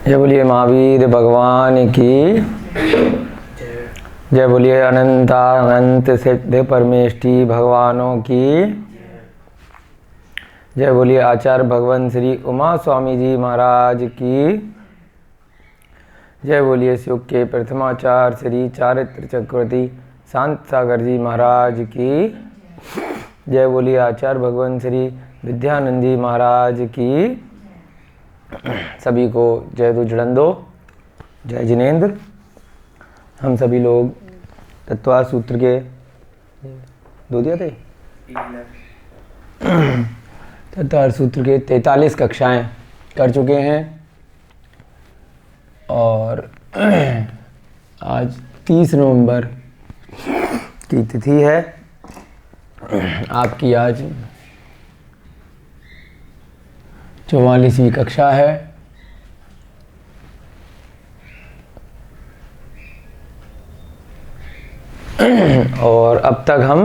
जय बोलिए महावीर भगवान की जय बोलिए अनंत सिद्ध परमेष्टि भगवानों की जय बोलिए आचार्य भगवान श्री उमा स्वामी जी महाराज की जय बोलिए शिव के प्रथमाचार्य श्री चारित्र चक्रवर्ती शांत सागर जी महाराज की जय बोलिए आचार्य भगवान श्री विद्यानंद जी महाराज की। सभी को जय दुजड़ंदो, जय जिनेन्द्र। हम सभी लोग तत्वा सूत्र के दो दिया थे तत्वा सूत्र के 43 कक्षाएं कर चुके हैं और आज 30 नवंबर की तिथि है। आपकी आज 44वीं कक्षा है और अब तक हम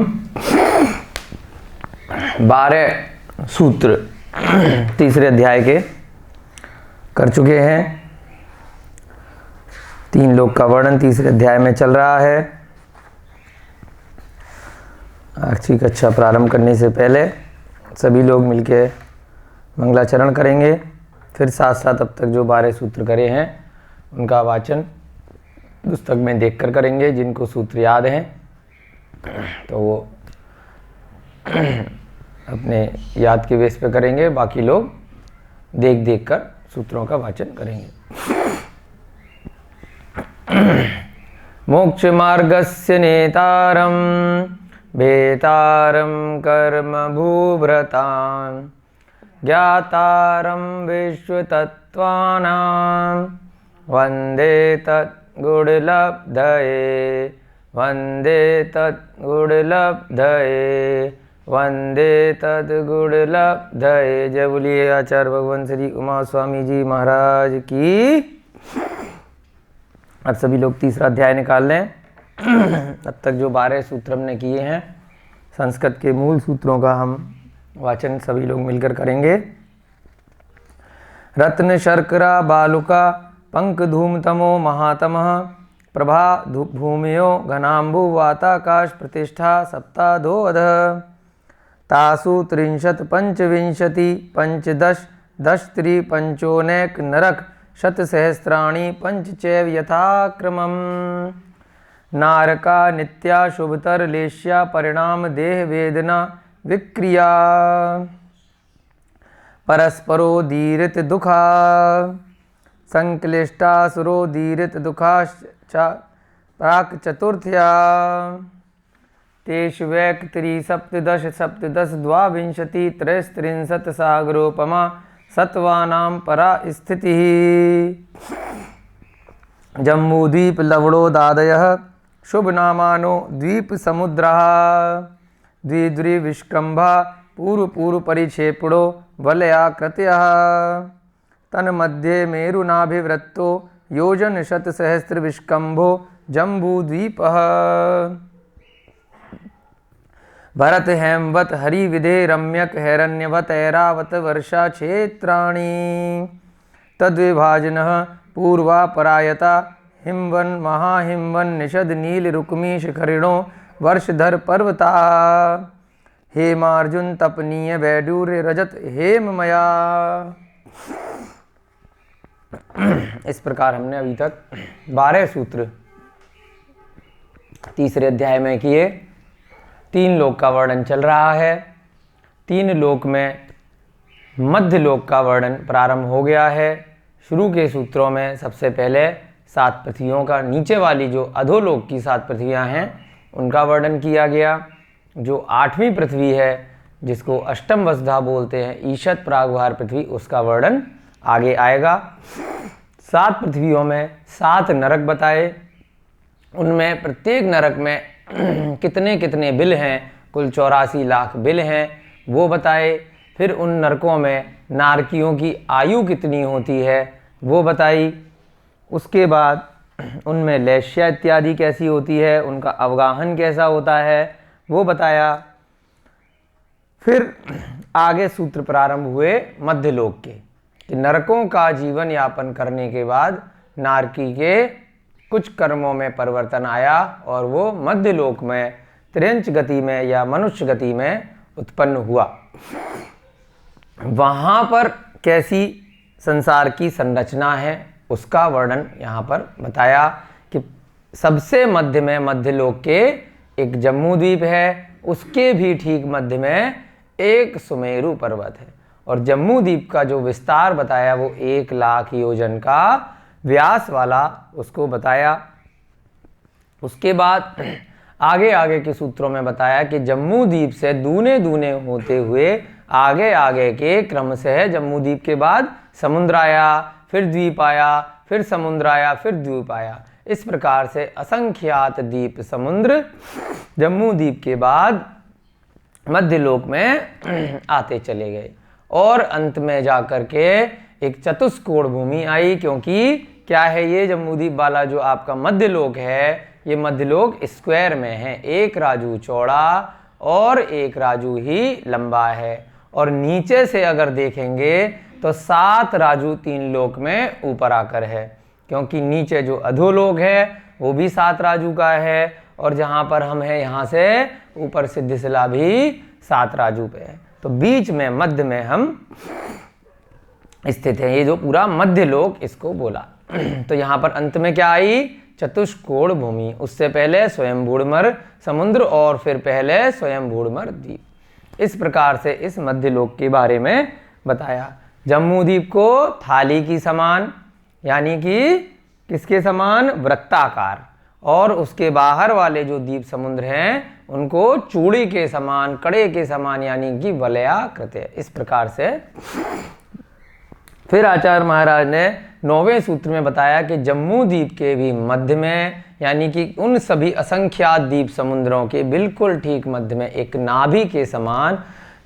12 सूत्र तीसरे अध्याय के कर चुके हैं। 3 लोक का वर्णन तीसरे अध्याय में चल रहा है। आज की कक्षा प्रारंभ करने से पहले सभी लोग मिलके मंगलाचरण करेंगे। फिर साथ साथ अब तक जो 12 सूत्र करे हैं उनका वाचन पुस्तक में देखकर करेंगे। जिनको सूत्र याद हैं तो वो अपने याद के बेस पे करेंगे, बाकी लोग देख देख कर सूत्रों का वाचन करेंगे। मोक्ष मार्गस्य नेतारं भेतारं कर्म भूभृतां ज्ञातारं विश्वतत्त्वानां वन्दे तद्गुणलब्धये वन्दे तद्गुणलब्धये वन्दे तद्गुणलब्धये। जय बोलिए आचार्य भगवान श्री उमा स्वामी जी महाराज की। अब सभी लोग तीसरा अध्याय निकाल लें। अब तक जो 12 सूत्र हमने किए हैं संस्कृत के मूल सूत्रों का हम वाचन सभी लोग मिलकर करेंगे। रत्न शर्करा बालुका पंक धूमतमो महातमः प्रभा भूमियो घनाम्बु वाताकाश प्रतिष्ठा सप्ताधो अधः तासु 30 पंचविंशति पंचदश दश त्रि पंचोनैक नरक शतसहस्राणि पंचचैव यथाक्रमम् नारका नित्या शुभतर लेश्या परिणाम देह वेदना विक्रिया परस्परोदीरित दुखा संक्लिष्टासुरोदीरित दुखाश्च प्राक चतुर्थ्या तेषु वैक त्रिसप्तदश सप्तदश द्वाविंशति त्रयस्त्रिंशत् सागरोपमा सत्वानां परा स्थितिः जम्बूद्वीप लवणोदादयः शुभनामानो द्वीप समुद्रः द्विद्विविष्कम्भा पूर्व परिक्षेपणो वलयाकृतयः तन्मध्ये मेरुनाभिवृत्तो योजन शतसहस्र विष्कम्भो जम्बूद्वीपः भरत हेमवत हरिविधे रम्यक हैरण्यवत ऐरावत वर्षा क्षेत्राणि तद्विभाजनः पूर्वापरायता हिमवन महाहिमवन निषद नील रुक्मी शिखरिणो वर्षधर पर्वता हेमार्जुन तपनीय वैडूर्य रजत हेममया। इस प्रकार हमने अभी तक 12 सूत्र तीसरे अध्याय में किए। 3 लोक का वर्णन चल रहा है। 3 लोक में मध्य लोक का वर्णन प्रारंभ हो गया है। शुरू के सूत्रों में सबसे पहले 7 पृथ्वियों का, नीचे वाली जो अधोलोक की 7 पृथ्वियां हैं उनका वर्णन किया गया। जो 8वीं पृथ्वी है जिसको अष्टम वसुधा बोलते हैं, ईशत प्रागभार पृथ्वी, उसका वर्णन आगे आएगा। 7 पृथ्वियों में 7 नरक बताए। उनमें प्रत्येक नरक में कितने कितने बिल हैं, कुल 84 लाख बिल हैं वो बताए। फिर उन नरकों में नारकियों की आयु कितनी होती है वो बताई। उसके बाद उनमें लैश्या इत्यादि कैसी होती है, उनका अवगाहन कैसा होता है वो बताया। फिर आगे सूत्र प्रारंभ हुए मध्यलोक के कि नरकों का जीवन यापन करने के बाद नारकी के कुछ कर्मों में परिवर्तन आया और वो मध्य लोक में त्रियंच गति में या मनुष्य गति में उत्पन्न हुआ। वहाँ पर कैसी संसार की संरचना है उसका वर्णन यहाँ पर बताया कि सबसे मध्य में मध्य लोक के एक जम्मू द्वीप है, उसके भी ठीक मध्य में एक सुमेरु पर्वत है, और जम्मू द्वीप का जो विस्तार बताया वो 1,00,000 योजन का व्यास वाला उसको बताया। उसके बाद आगे आगे के सूत्रों में बताया कि जम्मू द्वीप से दूने दूने होते हुए आगे आगे के क्रम से है, जम्मू द्वीप के बाद समुद्र आया, फिर द्वीप आया, फिर समुद्र आया, फिर द्वीप आया। इस प्रकार से असंख्यात द्वीप समुद्र जम्मू द्वीप के बाद मध्य लोक में आते चले गए, और अंत में जाकर के एक चतुष्कोण भूमि आई, क्योंकि क्या है ये जम्मू द्वीप वाला जो आपका मध्य लोक है, ये मध्य लोक स्क्वायर में है, एक राजू चौड़ा और एक राजू ही लंबा है, और नीचे से अगर देखेंगे तो 7 राजू 3 लोक में ऊपर आकर है, क्योंकि नीचे जो अधोलोक है वो भी 7 राजू का है, और जहाँ पर हम हैं यहाँ से ऊपर सिद्धिशिला भी 7 राजू पे है, तो बीच में मध्य में हम स्थित हैं। ये जो पूरा मध्य लोक इसको बोला। तो यहाँ पर अंत में क्या आई? चतुष्कोण भूमि। उससे पहले स्वयंभूमर समुद्र और फिर पहले स्वयंभूमर द्वीप। इस प्रकार से इस मध्य लोक के बारे में बताया। जम्मू द्वीप को थाली की समान, यानी कि किसके समान? वृत्ताकार, और उसके बाहर वाले जो द्वीप समुद्र हैं उनको चूड़ी के समान, कड़े के समान, यानी कि वलयाकृत है। इस प्रकार से फिर आचार्य महाराज ने 9वें सूत्र में बताया कि जम्मू द्वीप के भी मध्य में, यानी कि उन सभी असंख्यात द्वीप समुद्रों के बिल्कुल ठीक मध्य में एक नाभि के समान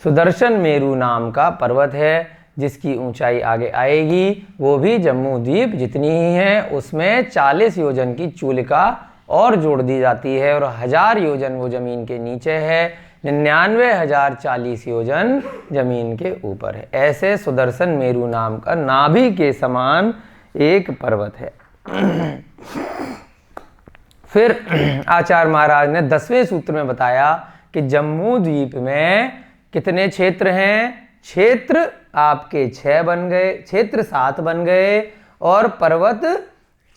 सुदर्शन मेरु नाम का पर्वत है, जिसकी ऊंचाई आगे आएगी। वो भी जम्मू द्वीप जितनी ही है उसमें 40 योजन की चूलिका और जोड़ दी जाती है, और 1000 योजन वो जमीन के नीचे है, 99,040 योजन जमीन के ऊपर है। ऐसे सुदर्शन मेरु नाम का नाभि के समान एक पर्वत है। फिर आचार्य महाराज ने 10वें सूत्र में बताया कि जम्मू द्वीप में कितने क्षेत्र हैं? क्षेत्र आपके 6 बन गए, क्षेत्र 7 बन गए, और पर्वत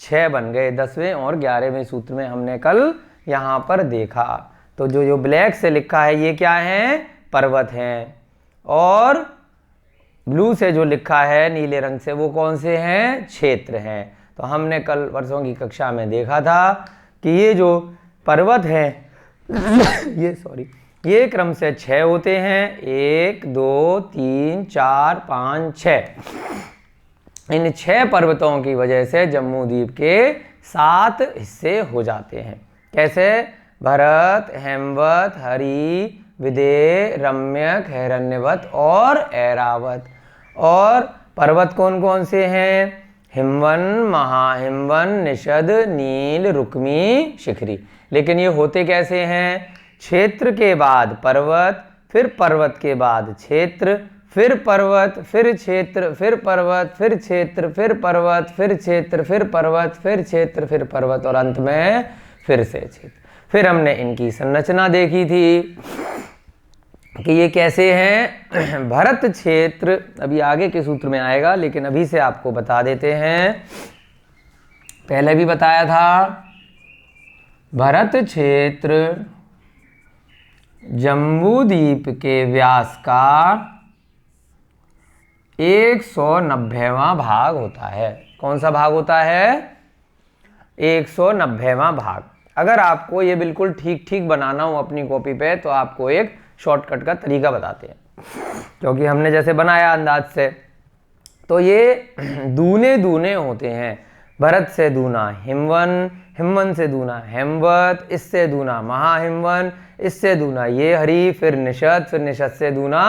6 बन गए। 10वें और 11वें सूत्र में हमने कल यहाँ पर देखा। तो जो ब्लैक से लिखा है ये क्या है? पर्वत हैं, और ब्लू से जो लिखा है नीले रंग से वो कौन से हैं? क्षेत्र हैं। तो हमने कल वर्षों की कक्षा में देखा था कि ये जो पर्वत हैं ये क्रम से 6 होते हैं, 1 2 3 4 5 6। इन 6 पर्वतों की वजह से जम्मू द्वीप के 7 हिस्से हो जाते हैं। कैसे? भरत, हेमवत, हरि, विदेह, रम्यक, हिरण्यवत और ऐरावत। और पर्वत कौन कौन से हैं? हिमवन, महाहिमवन, निषद, नील, रुक्मी, शिखरी। लेकिन ये होते कैसे हैं? क्षेत्र के बाद पर्वत, फिर पर्वत के बाद क्षेत्र, फिर पर्वत, फिर क्षेत्र, फिर पर्वत, फिर क्षेत्र, फिर पर्वत, फिर क्षेत्र, फिर पर्वत, फिर क्षेत्र, फिर पर्वत, और अंत में फिर से क्षेत्र। फिर हमने इनकी संरचना देखी थी कि ये कैसे हैं। भरत क्षेत्र अभी आगे के सूत्र में आएगा, लेकिन अभी से आपको बता देते हैं। पहले भी बताया था, भरत क्षेत्र जम्बू द्वीप के व्यास का 190वां भाग होता है। कौन सा भाग होता है? 190वां भाग। अगर आपको ये बिल्कुल ठीक ठीक बनाना हो अपनी कॉपी पे, तो आपको एक शॉर्टकट का तरीका बताते हैं, क्योंकि हमने जैसे बनाया अंदाज से, तो ये दूने दूने होते हैं। भरत से दूना हिमवन, हिमवन से दूना हेमवत, इससे दूना महाहिमवन, इससे दूना ये हरि, फिर निषद से दूना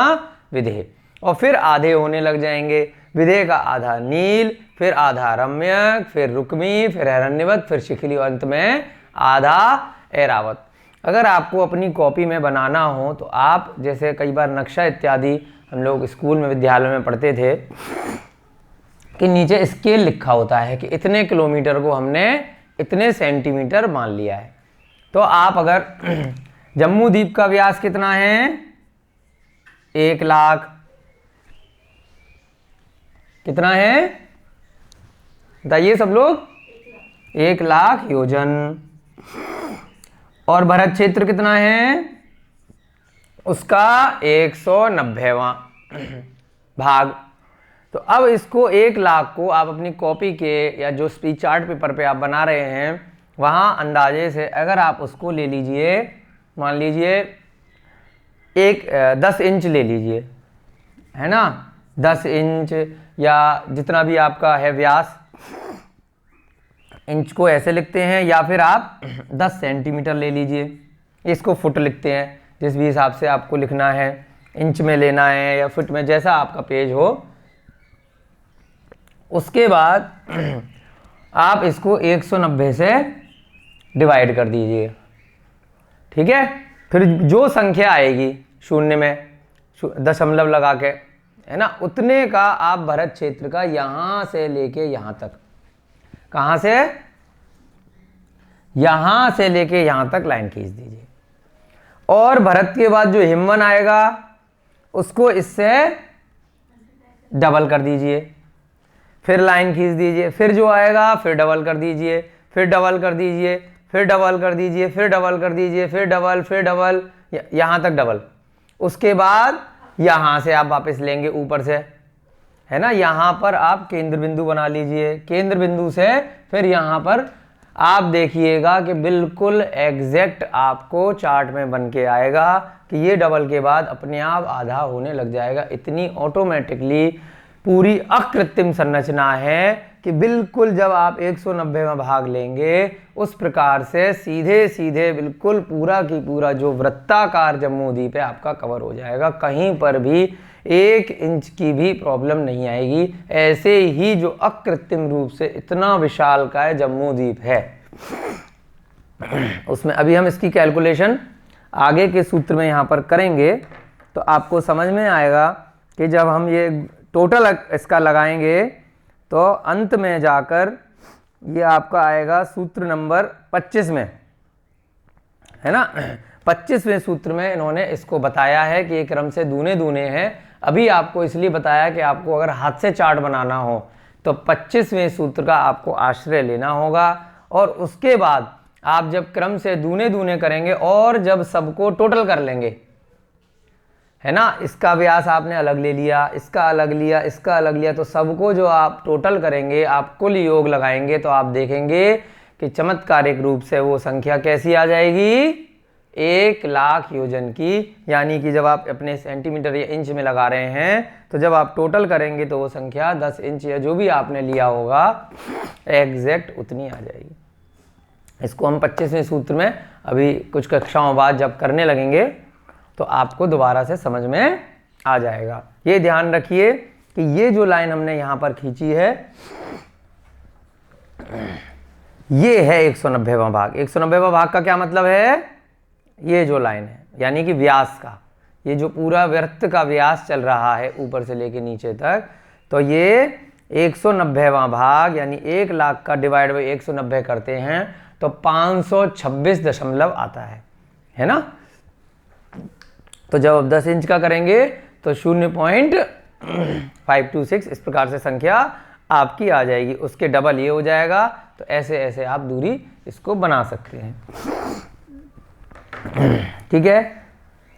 विदेह, और फिर आधे होने लग जाएंगे। विदेह का आधा नील, फिर आधा रम्यक, फिर रुक्मी, फिर हिरण्यवत, फिर शिखली, और अंत में आधा ऐरावत। अगर आपको अपनी कॉपी में बनाना हो तो आप जैसे कई बार नक्शा इत्यादि हम लोग स्कूल में विद्यालय में पढ़ते थे, कि नीचे स्केल लिखा होता है कि इतने किलोमीटर को हमने इतने सेंटीमीटर मान लिया है। तो आप अगर जम्मू द्वीप का व्यास कितना है, 1 लाख, कितना है बताइए सब लोग, 1 लाख योजन। और भरत क्षेत्र कितना है, उसका 190वां भाग। तो अब इसको 1 लाख को आप अपनी कॉपी के या जो स्पीच चार्ट पेपर पे आप बना रहे हैं वहाँ अंदाजे से अगर आप उसको ले लीजिए, मान लीजिए 10 इंच ले लीजिए, है ना, 10 इंच या जितना भी आपका है व्यास, इंच को ऐसे लिखते हैं, या फिर आप 10 सेंटीमीटर ले लीजिए, इसको फुट लिखते हैं, जिस भी हिसाब से आपको लिखना है, इंच में लेना है या फुट में, जैसा आपका पेज हो। उसके बाद आप इसको 190 से डिवाइड कर दीजिए, ठीक है। फिर जो संख्या आएगी शून्य में दशमलव लगा के, है ना, उतने का आप भरत क्षेत्र का यहां से लेके यहां तक, कहां से, यहां से लेके यहां तक लाइन खींच दीजिए। और भरत के बाद जो हिमवन आएगा उसको इससे डबल कर दीजिए, फिर लाइन खींच दीजिए, फिर जो आएगा फिर डबल कर दीजिए, फिर डबल कर दीजिए, फिर डबल कर दीजिए, फिर डबल कर दीजिए, फिर डबल, फिर डबल, यहां तक डबल। उसके बाद यहां से आप वापस लेंगे ऊपर से, है ना, यहां पर आप केंद्र बिंदु बना लीजिए, केंद्र बिंदु से फिर यहां पर आप देखिएगा कि बिल्कुल एग्जैक्ट आपको चार्ट में बन के आएगा कि ये डबल के बाद अपने आप आधा होने लग जाएगा। इतनी ऑटोमेटिकली पूरी अकृत्रिम संरचना है कि बिल्कुल जब आप 190वां भाग लेंगे उस प्रकार से सीधे सीधे बिल्कुल पूरा की पूरा जो वृत्ताकार जम्मू द्वीप है आपका कवर हो जाएगा, कहीं पर भी 1 इंच की भी प्रॉब्लम नहीं आएगी। ऐसे ही जो अकृत्रिम रूप से इतना विशालकाय जम्मू द्वीप है उसमें अभी हम इसकी कैलकुलेशन आगे के सूत्र में यहाँ पर करेंगे तो आपको समझ में आएगा कि जब हम ये टोटल इसका लगाएंगे तो अंत में जाकर ये आपका आएगा सूत्र नंबर 25 में, है ना। 25वें सूत्र में इन्होंने इसको बताया है कि ये क्रम से दूने दूने हैं। अभी आपको इसलिए बताया कि आपको अगर हाथ से चार्ट बनाना हो तो 25वें सूत्र का आपको आश्रय लेना होगा, और उसके बाद आप जब क्रम से दूने दूने करेंगे और जब सबको टोटल कर लेंगे, है ना, इसका व्यास आपने अलग ले लिया, इसका अलग लिया, इसका अलग लिया, तो सबको जो आप टोटल करेंगे, आप कुल योग लगाएंगे तो आप देखेंगे कि चमत्कारिक रूप से वो संख्या कैसी आ जाएगी, 1 लाख योजन की। यानी कि जब आप अपने सेंटीमीटर या इंच में लगा रहे हैं तो जब आप टोटल करेंगे तो वो संख्या 10 इंच या जो भी आपने लिया होगा एग्जैक्ट उतनी आ जाएगी। इसको हम 25वें सूत्र में अभी कुछ कक्षाओं बाद जब करने लगेंगे तो आपको दोबारा से समझ में आ जाएगा। ये ध्यान रखिए कि ये जो लाइन हमने यहां पर खींची है ये है 190वां भाग। 190वां भाग का क्या मतलब है, ये जो लाइन है यानी कि व्यास का, ये जो पूरा वृत्त का व्यास चल रहा है ऊपर से लेके नीचे तक, तो ये 190वां भाग यानी 1 लाख का डिवाइड बाई 190 करते हैं तो 526 दशमलव आता है ना। तो जब आप 10 इंच का करेंगे तो 0.526 इस प्रकार से संख्या आपकी आ जाएगी, उसके डबल ये हो जाएगा। तो ऐसे ऐसे आप दूरी इसको बना सकते हैं, ठीक है।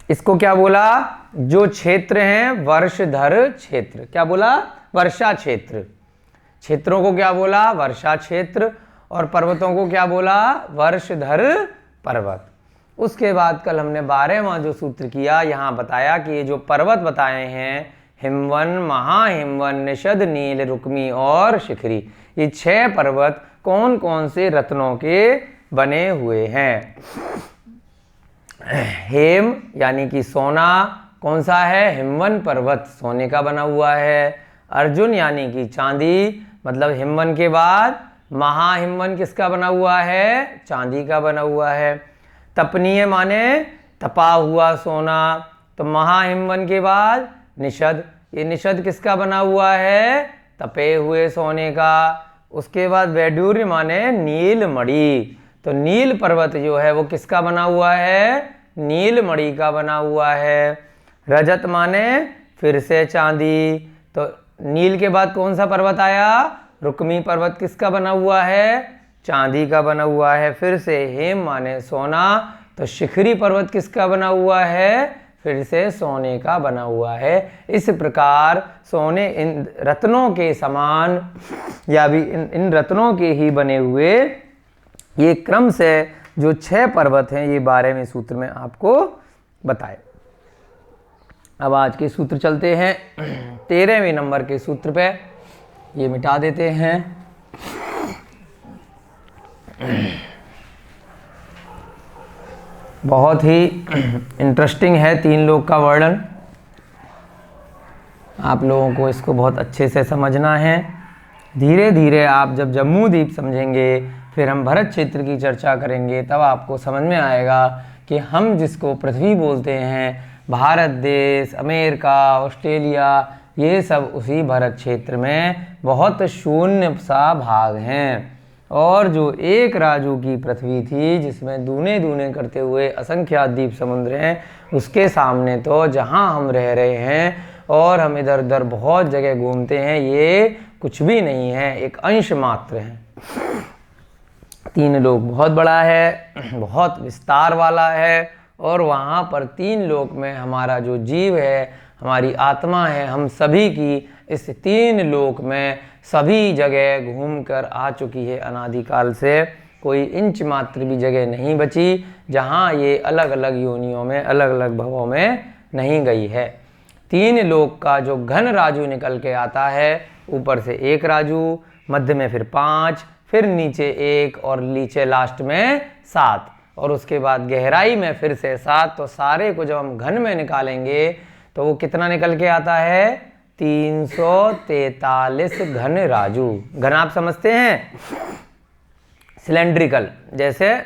इसको क्या बोला, जो क्षेत्र हैं वर्षधर क्षेत्र, क्या बोला, वर्षा क्षेत्र। क्षेत्रों को क्या बोला, वर्षा क्षेत्र, और पर्वतों को क्या बोला, वर्षधर पर्वत। उसके बाद कल हमने 12वां जो सूत्र किया, यहाँ बताया कि ये जो पर्वत बताए हैं हिमवन, महाहिमवन, निषद, नील, रुक्मी और शिखरी, ये 6 पर्वत कौन कौन से रत्नों के बने हुए हैं। हेम यानी कि सोना, कौन सा है, हिमवन पर्वत सोने का बना हुआ है। अर्जुन यानी कि चांदी, मतलब हिमवन के बाद महाहिमवन किसका बना हुआ है, चांदी का बना हुआ है। तपनीय माने तपा हुआ सोना, तो महाहिमवन के बाद निषद, ये निषद किसका बना हुआ है, तपे हुए सोने का। उसके बाद वैडूर्य माने नीलमणि, तो नील पर्वत जो है वो किसका बना हुआ है? नीलमणि का बना हुआ है। रजत माने फिर से चांदी, तो नील के बाद कौन सा पर्वत आया? रुक्मी पर्वत किसका बना हुआ है? चांदी का बना हुआ है। फिर से हेम माने सोना, तो शिखरी पर्वत किसका बना हुआ है? फिर से सोने का बना हुआ है। इस प्रकार सोने इन रत्नों के समान या भी इन रत्नों के ही बने हुए ये क्रम से जो 6 पर्वत हैं ये 12वें सूत्र में आपको बताए। अब आज के सूत्र चलते हैं 13वें नंबर के सूत्र पे, ये मिटा देते हैं। बहुत ही इंटरेस्टिंग है 3 लोक का वर्णन, आप लोगों को इसको बहुत अच्छे से समझना है। धीरे धीरे आप जब जम्मू द्वीप समझेंगे, फिर हम भरत क्षेत्र की चर्चा करेंगे, तब आपको समझ में आएगा कि हम जिसको पृथ्वी बोलते हैं, भारत देश, अमेरिका, ऑस्ट्रेलिया, ये सब उसी भरत क्षेत्र में बहुत शून्य सा भाग हैं। और जो एक राजू की पृथ्वी थी जिसमें दूने दूने करते हुए असंख्यात द्वीप समुद्र हैं, उसके सामने तो जहां हम रह रहे हैं और हम इधर उधर बहुत जगह घूमते हैं, ये कुछ भी नहीं है, एक अंश मात्र है। 3 लोक बहुत बड़ा है, बहुत विस्तार वाला है, और वहाँ पर 3 लोक में हमारा जो जीव है, हमारी आत्मा है, हम सभी की इस 3 लोक में सभी जगह घूमकर आ चुकी है। अनादिकाल से कोई इंच मात्र भी जगह नहीं बची जहाँ ये अलग अलग योनियों में, अलग अलग भवों में नहीं गई है। 3 लोक का जो घन राजू निकल के आता है, ऊपर से 1 राजू, मध्य में फिर 5, फिर नीचे 1 और नीचे लास्ट में 7, और उसके बाद गहराई में फिर से 7। तो सारे को जब हम घन में निकालेंगे तो वो कितना निकल के आता है? 343 घन राजू। घन आप समझते हैं? सिलेंड्रिकल, जैसे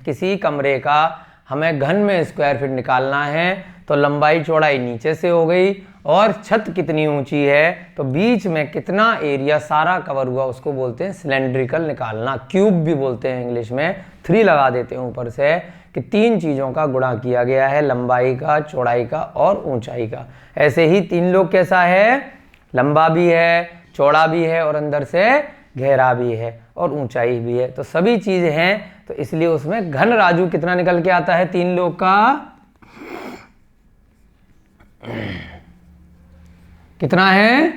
किसी कमरे का हमें घन में स्क्वायर फीट निकालना है तो लंबाई चौड़ाई नीचे से हो गई, और छत कितनी ऊंची है तो बीच में कितना एरिया सारा कवर हुआ, उसको बोलते हैं सिलेंड्रिकल निकालना। क्यूब भी बोलते हैं इंग्लिश में, 3 लगा देते हैं ऊपर से कि 3 चीज़ों का गुणा किया गया है, लंबाई का, चौड़ाई का और ऊंचाई का। ऐसे ही 3 लोक कैसा है? लंबा भी है, चौड़ा भी है, और अंदर से गहरा भी है, और ऊंचाई भी है। तो सभी चीज़ें हैं, तो इसलिए उसमें घन राजू कितना निकल के आता है 3 लोक का? कितना है?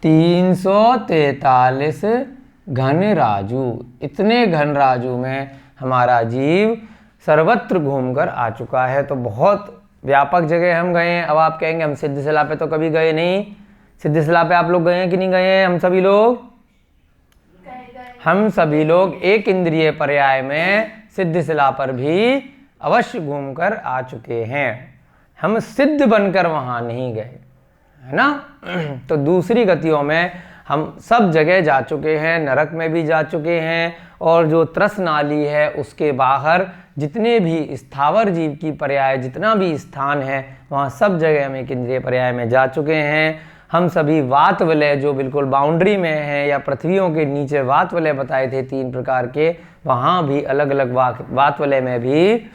343 घन राजू। इतने घन राजू में हमारा जीव सर्वत्र घूमकर आ चुका है। तो बहुत व्यापक जगह हम गए हैं। अब आप कहेंगे हम सिद्धशिला पे तो कभी गए नहीं। सिद्धशिला पे आप लोग गए हैं कि नहीं गए हैं? हम सभी लोग एक इंद्रिय पर्याय में सिद्धशिला पर भी अवश्य घूमकर आ चुके हैं। हम सिद्ध बनकर वहां नहीं गए, है ना। तो दूसरी गतियों में हम सब जगह जा चुके हैं, नरक में भी जा चुके हैं, और जो त्रस नाली है उसके बाहर जितने भी स्थावर जीव की पर्याय, जितना भी स्थान है, वहाँ सब जगह हम एक इंद्रिय पर्याय में जा चुके हैं। हम सभी वात वलय जो बिल्कुल बाउंड्री में है, या पृथ्वियों के नीचे वात वलय बताए थे 3 प्रकार के, वहाँ भी अलग अलग वात वलय में भी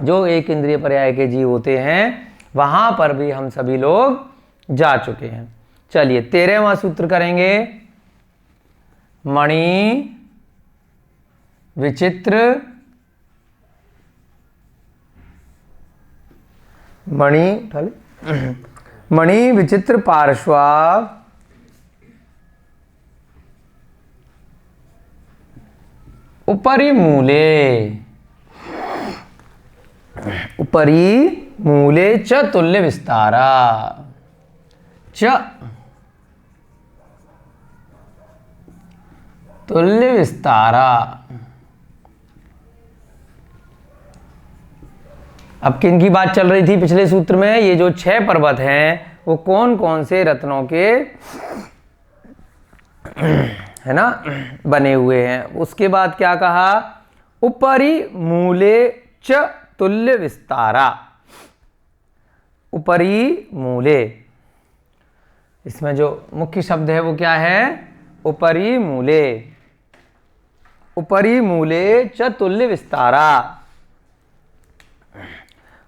जो एक इंद्रिय पर्याय के जीव होते हैं, वहाँ पर भी हम सभी लोग जा चुके हैं। चलिए 13वां सूत्र करेंगे। मणि विचित्र, मणि विचित्र पार्श्वा उपरि मूले च तुल्य विस्तारा। च तुल्य विस्तारा। अब किन की बात चल रही थी पिछले सूत्र में? ये जो 6 पर्वत हैं वो कौन कौन से रत्नों के है ना बने हुए हैं। उसके बाद क्या कहा? उपरि मूले च तुल्य विस्तारा। उपरि मूले, इसमें जो मुख्य शब्द है वो क्या है? उपरी मूले। उपरी मूले च तुल्य विस्तारा।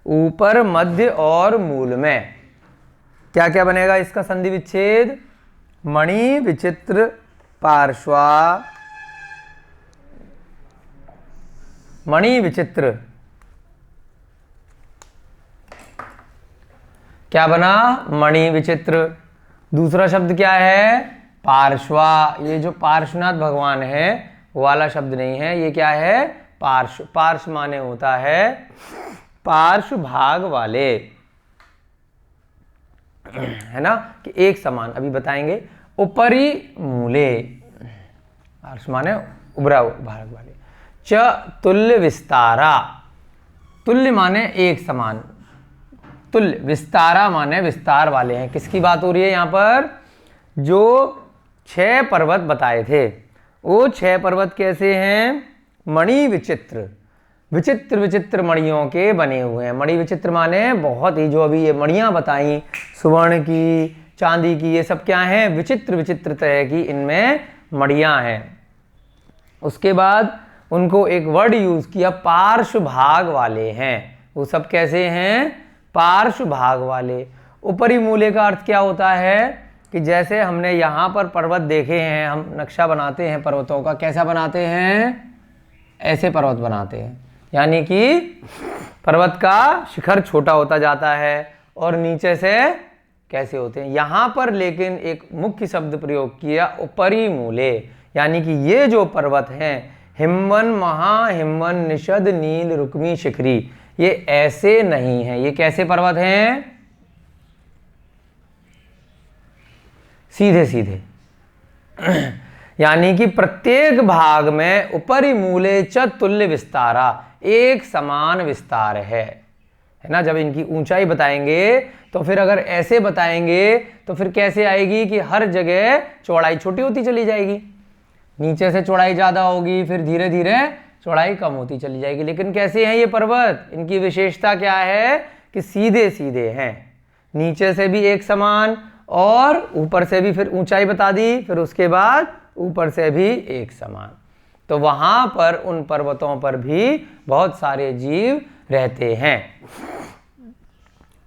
ऊपर, मध्य और मूल में क्या क्या बनेगा इसका संधि विच्छेद? मणि विचित्र पार्श्वा। मणि विचित्र क्या बना? मणि विचित्र। दूसरा शब्द क्या है? पार्श्वा। ये जो पार्श्वनाथ भगवान है वो वाला शब्द नहीं है, ये क्या है? पार्श्व। पार्श्व माने होता है पार्श्व भाग वाले, है ना, कि एक समान। अभी बताएंगे। उपरी मूले, पार्श्व माने उभरा भाग वाले। च तुल्य विस्तारा। तुल्य माने एक समान, तुल्य। विस्तारा माने विस्तार वाले हैं। किसकी बात हो रही है यहाँ पर? जो 6 पर्वत बताए थे, वो 6 पर्वत कैसे हैं? मणि विचित्र। विचित्र विचित्र मणियों के बने हुए हैं। मणि विचित्र माने बहुत ही, जो अभी ये मणियां बताई स्वर्ण की, चांदी की, ये सब क्या हैं? विचित्र विचित्र तरह की इनमें मणियां हैं। उसके बाद उनको एक वर्ड यूज किया, पार्श्व भाग वाले हैं। वो सब कैसे हैं? पार्श्व भाग वाले। ऊपरी मूले का अर्थ क्या होता है? कि जैसे हमने यहाँ पर पर्वत देखे हैं, हम नक्शा बनाते हैं पर्वतों का, कैसा बनाते हैं? ऐसे पर्वत बनाते हैं, यानी कि पर्वत का शिखर छोटा होता जाता है और नीचे से कैसे होते हैं। यहाँ पर लेकिन एक मुख्य शब्द प्रयोग किया, उपरी मूले, यानी कि ये जो पर्वत हैं, हिमवन, महाहिमवन, निषद, नील, रुक्मी, शिखरी, ये ऐसे नहीं हैं। ये कैसे पर्वत हैं? सीधे सीधे। यानी कि प्रत्येक भाग में उपरी मूले च तुल्य विस्तारा, एक समान विस्तार है ना। जब इनकी ऊंचाई बताएंगे तो फिर अगर ऐसे बताएंगे तो फिर कैसे आएगी कि हर जगह चौड़ाई छोटी होती चली जाएगी, नीचे से चौड़ाई ज़्यादा होगी, फिर धीरे धीरे चौड़ाई कम होती चली जाएगी। लेकिन कैसे हैं ये पर्वत? इनकी विशेषता क्या है? कि सीधे सीधे हैं, नीचे से भी एक समान और ऊपर से भी, फिर ऊंचाई बता दी, फिर उसके बाद ऊपर से भी एक समान। तो वहां पर उन पर्वतों पर भी बहुत सारे जीव रहते हैं,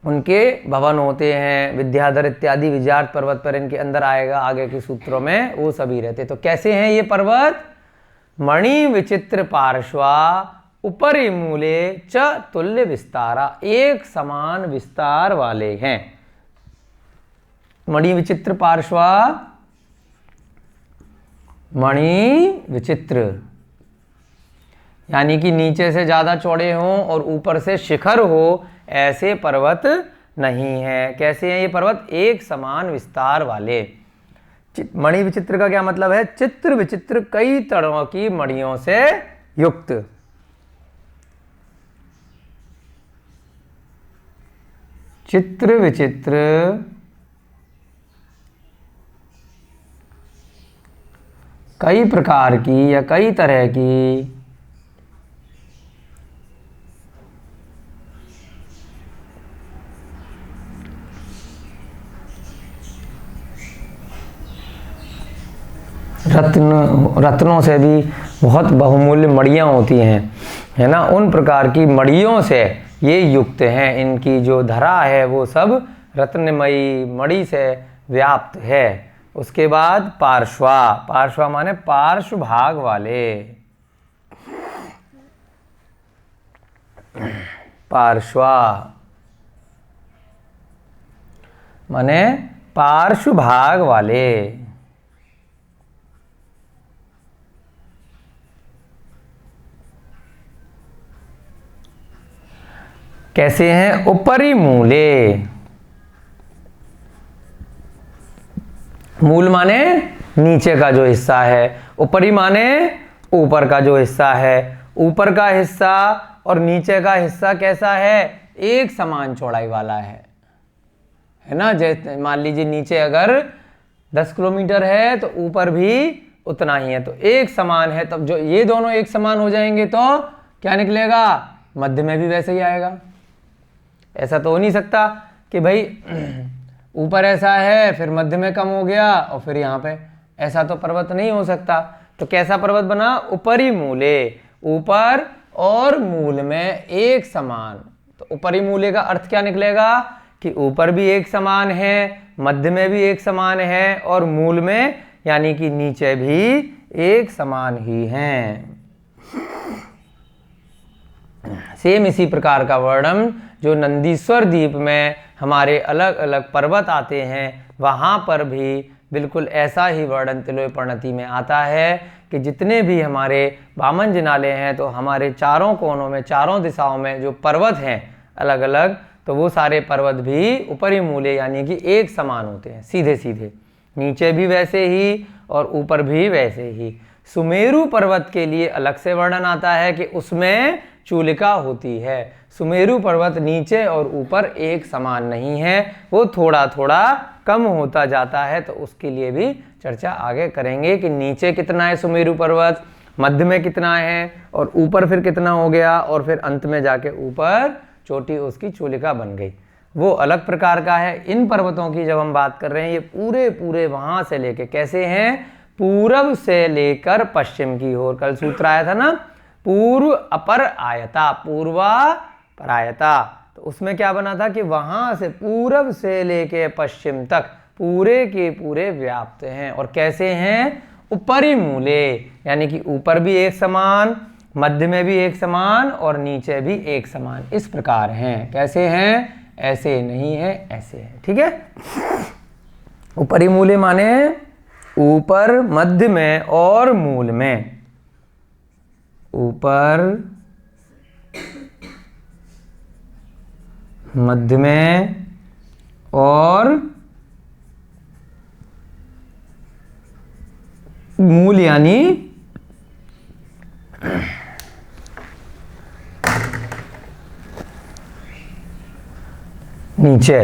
उनके भवन होते हैं। विद्याधर इत्यादि विजयार्थ पर्वत पर इनके अंदर आएगा आगे के सूत्रों में, वो सभी रहते। तो कैसे हैं ये पर्वत? मणि विचित्र पार्श्वा उपरि मूले च तुल्य विस्तारा, एक समान विस्तार वाले हैं। मणि विचित्र पार्श्वा, मणि विचित्र यानी कि नीचे से ज्यादा चौड़े हों और ऊपर से शिखर हो, ऐसे पर्वत नहीं है। कैसे हैं ये पर्वत? एक समान विस्तार वाले। मणि विचित्र का क्या मतलब है? चित्र विचित्र, कई तरह की मणियों से युक्त। चित्र विचित्र, कई प्रकार की या कई तरह की रत्नों से भी बहुत बहुमूल्य मणियाँ होती हैं, है ना, उन प्रकार की मणियों से ये युक्त हैं। इनकी जो धरा है वो सब रत्नमयी मणि से व्याप्त है। उसके बाद पार्श्वा, पार्श्वा माने पार्श्व भाग वाले। पार्श्वा माने पार्श्व भाग वाले। कैसे हैं? उपरी मूले। मूल माने नीचे का जो हिस्सा है, उपरी माने ऊपर का जो हिस्सा है। ऊपर का हिस्सा और नीचे का हिस्सा कैसा है? एक समान चौड़ाई वाला है ना। जैसे मान लीजिए नीचे अगर 10 किलोमीटर है तो ऊपर भी उतना ही है, तो एक समान है। तब जो ये दोनों एक समान हो जाएंगे तो क्या निकलेगा? मध्य में भी वैसे ही आएगा। ऐसा तो हो नहीं सकता कि भाई ऊपर ऐसा है, फिर मध्य में कम हो गया और फिर यहाँ पे, ऐसा तो पर्वत नहीं हो सकता। तो कैसा पर्वत बना? ऊपरी मूले, ऊपर और मूल में एक समान। तो ऊपरी मूले का अर्थ क्या निकलेगा कि ऊपर भी एक समान है, मध्य में भी एक समान है और मूल में यानी कि नीचे भी एक समान ही हैं। सेम इसी प्रकार का वर्णन जो नंदीश्वर द्वीप में हमारे अलग अलग पर्वत आते हैं वहाँ पर भी बिल्कुल ऐसा ही वर्णन तिलोय प्रणति में आता है कि जितने भी हमारे वामन जिनालय हैं तो हमारे चारों कोनों में, चारों दिशाओं में जो पर्वत हैं अलग अलग, तो वो सारे पर्वत भी ऊपरी मूले यानी कि एक समान होते हैं, सीधे सीधे, नीचे भी वैसे ही और ऊपर भी वैसे ही। सुमेरु पर्वत के लिए अलग से वर्णन आता है कि उसमें चूलिका होती है। सुमेरु पर्वत नीचे और ऊपर एक समान नहीं है, वो थोड़ा थोड़ा कम होता जाता है, तो उसके लिए भी चर्चा आगे करेंगे कि नीचे कितना है सुमेरु पर्वत, मध्य में कितना है और ऊपर फिर कितना हो गया और फिर अंत में जाके ऊपर चोटी उसकी चूलिका बन गई, वो अलग प्रकार का है। इन पर्वतों की जब हम बात कर रहे हैं ये पूरे पूरे वहां से लेके कैसे हैं, पूरब से लेकर पश्चिम की ओर। कल सूत्र आया था ना, पूर्व अपर आयता, पूर्वा परायता, तो उसमें क्या बना था कि वहां से पूरब से लेके पश्चिम तक पूरे के पूरे व्याप्त हैं। और कैसे हैं? ऊपरी मूले यानी कि ऊपर भी एक समान, मध्य में भी एक समान और नीचे भी एक समान, इस प्रकार हैं। कैसे हैं? ऐसे नहीं है, ऐसे है। ठीक है, ऊपरी मूले माने ऊपर, मध्य में और मूल में। ऊपर, मध्य में और मूल यानी नीचे।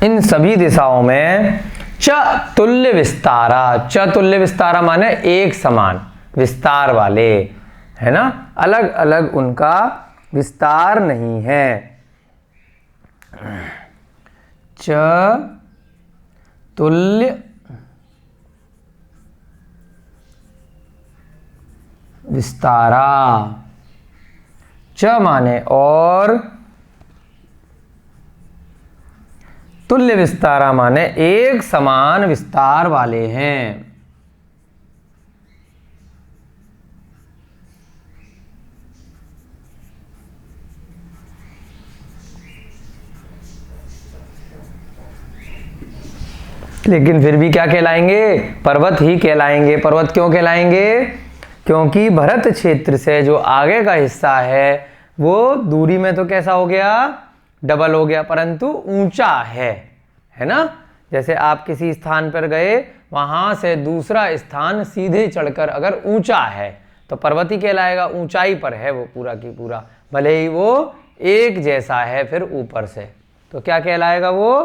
इन सभी दिशाओं में चतुल्य विस्तारा, चतुल्य विस्तारा माने एक समान विस्तार वाले, है ना, अलग अलग उनका विस्तार नहीं है। चतुल्य विस्तारा, च माने और, तुल्य विस्तारा माने एक समान विस्तार वाले हैं। लेकिन फिर भी क्या कहलाएंगे? पर्वत ही कहलाएंगे। पर्वत क्यों कहलाएंगे? क्योंकि भरत क्षेत्र से जो आगे का हिस्सा है वो दूरी में तो कैसा हो गया? डबल हो गया, परंतु ऊंचा है ना। जैसे आप किसी स्थान पर गए, वहां से दूसरा स्थान सीधे चढ़कर अगर ऊंचा है तो पर्वत ही कहलाएगा, ऊंचाई पर है वो पूरा की पूरा, भले ही वो एक जैसा है फिर ऊपर से, तो क्या कहलाएगा? वो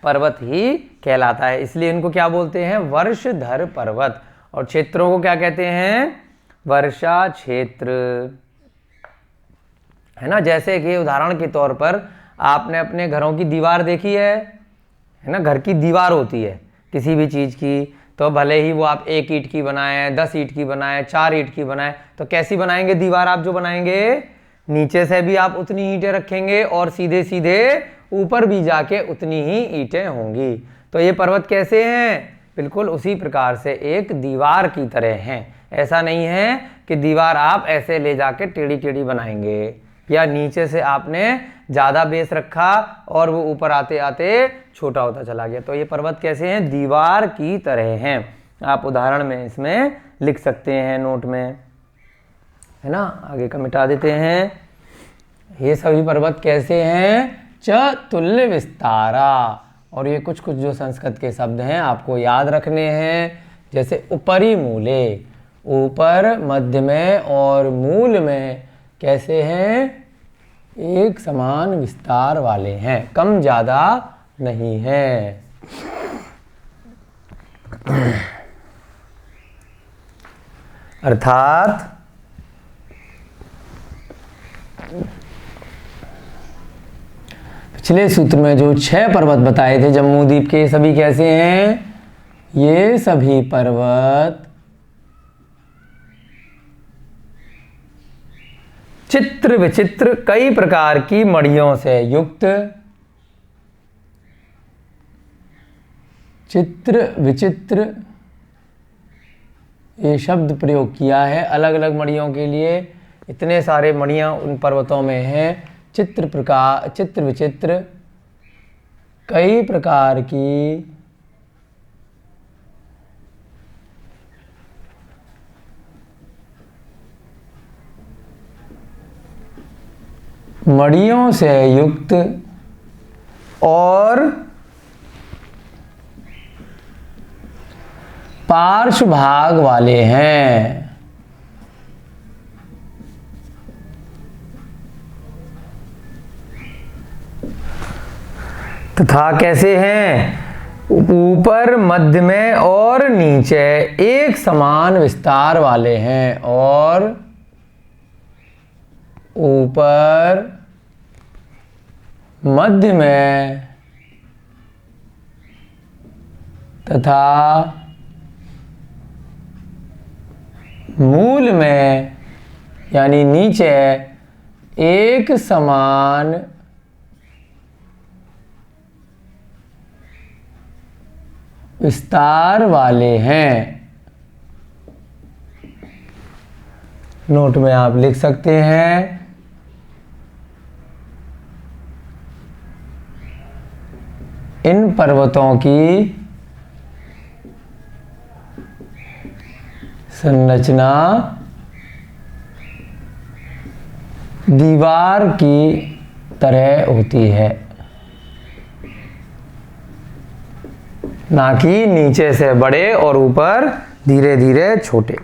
पर्वत ही कहलाता है। इसलिए इनको क्या बोलते हैं? वर्षधर पर्वत। और क्षेत्रों को क्या कहते हैं? वर्षा क्षेत्र, है ना। जैसे कि उदाहरण के तौर पर आपने अपने घरों की दीवार देखी है ना। घर की दीवार होती है किसी भी चीज़ की, तो भले ही वो आप 1 ईंट की बनाएं, 10 ईंट की बनाएं, 4 ईंट की बनाएं, तो कैसी बनाएंगे दीवार आप जो बनाएंगे? नीचे से भी आप उतनी ईंटें रखेंगे और सीधे सीधे ऊपर भी जाके उतनी ही ईंटें होंगी। तो ये पर्वत कैसे हैं? बिल्कुल उसी प्रकार से एक दीवार की तरह हैं। ऐसा नहीं है कि दीवार आप ऐसे ले जाके टेढ़ी टेढ़ी बनाएंगे या नीचे से आपने ज़्यादा बेस रखा और वो ऊपर आते आते छोटा होता चला गया। तो ये पर्वत कैसे हैं? दीवार की तरह हैं। आप उदाहरण में इसमें लिख सकते हैं नोट में, है ना। आगे का मिटा देते हैं। ये सभी पर्वत कैसे हैं? चतुल्य विस्तारा। और ये कुछ कुछ जो संस्कृत के शब्द हैं आपको याद रखने हैं, जैसे ऊपरी मूले, ऊपर, मध्य में और मूल में कैसे हैं? एक समान विस्तार वाले हैं, कम ज्यादा नहीं है। अर्थात पिछले सूत्र में जो 6 पर्वत बताए थे जम्बूद्वीप के, सभी कैसे हैं? ये सभी पर्वत चित्र विचित्र कई प्रकार की मड़ियों से युक्त, चित्र विचित्र ये शब्द प्रयोग किया है अलग अलग मड़ियों के लिए। इतने सारे मड़ियाँ उन पर्वतों में हैं। चित्र विचित्र कई प्रकार की मड़ियों से युक्त और पार्श्व भाग वाले हैं। तथा कैसे हैं? ऊपर, मध्य में और नीचे एक समान विस्तार वाले हैं। और ऊपर, मध्य में तथा मूल में यानी नीचे एक समान विस्तार वाले हैं। नोट में आप लिख सकते हैं इन पर्वतों की संरचना दीवार की तरह होती है, ना कि नीचे से बड़े और ऊपर धीरे धीरे छोटे।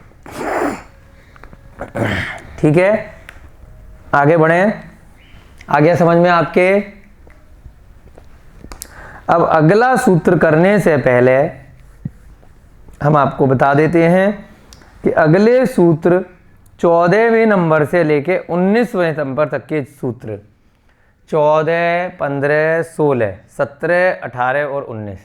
ठीक है, आगे बढ़ें। आ गया समझ में आपके? अब अगला सूत्र करने से पहले हम आपको बता देते हैं कि अगले सूत्र 14वें नंबर से लेके 19वें नंबर तक के सूत्र 14, 15, 16, 17, 18 और 19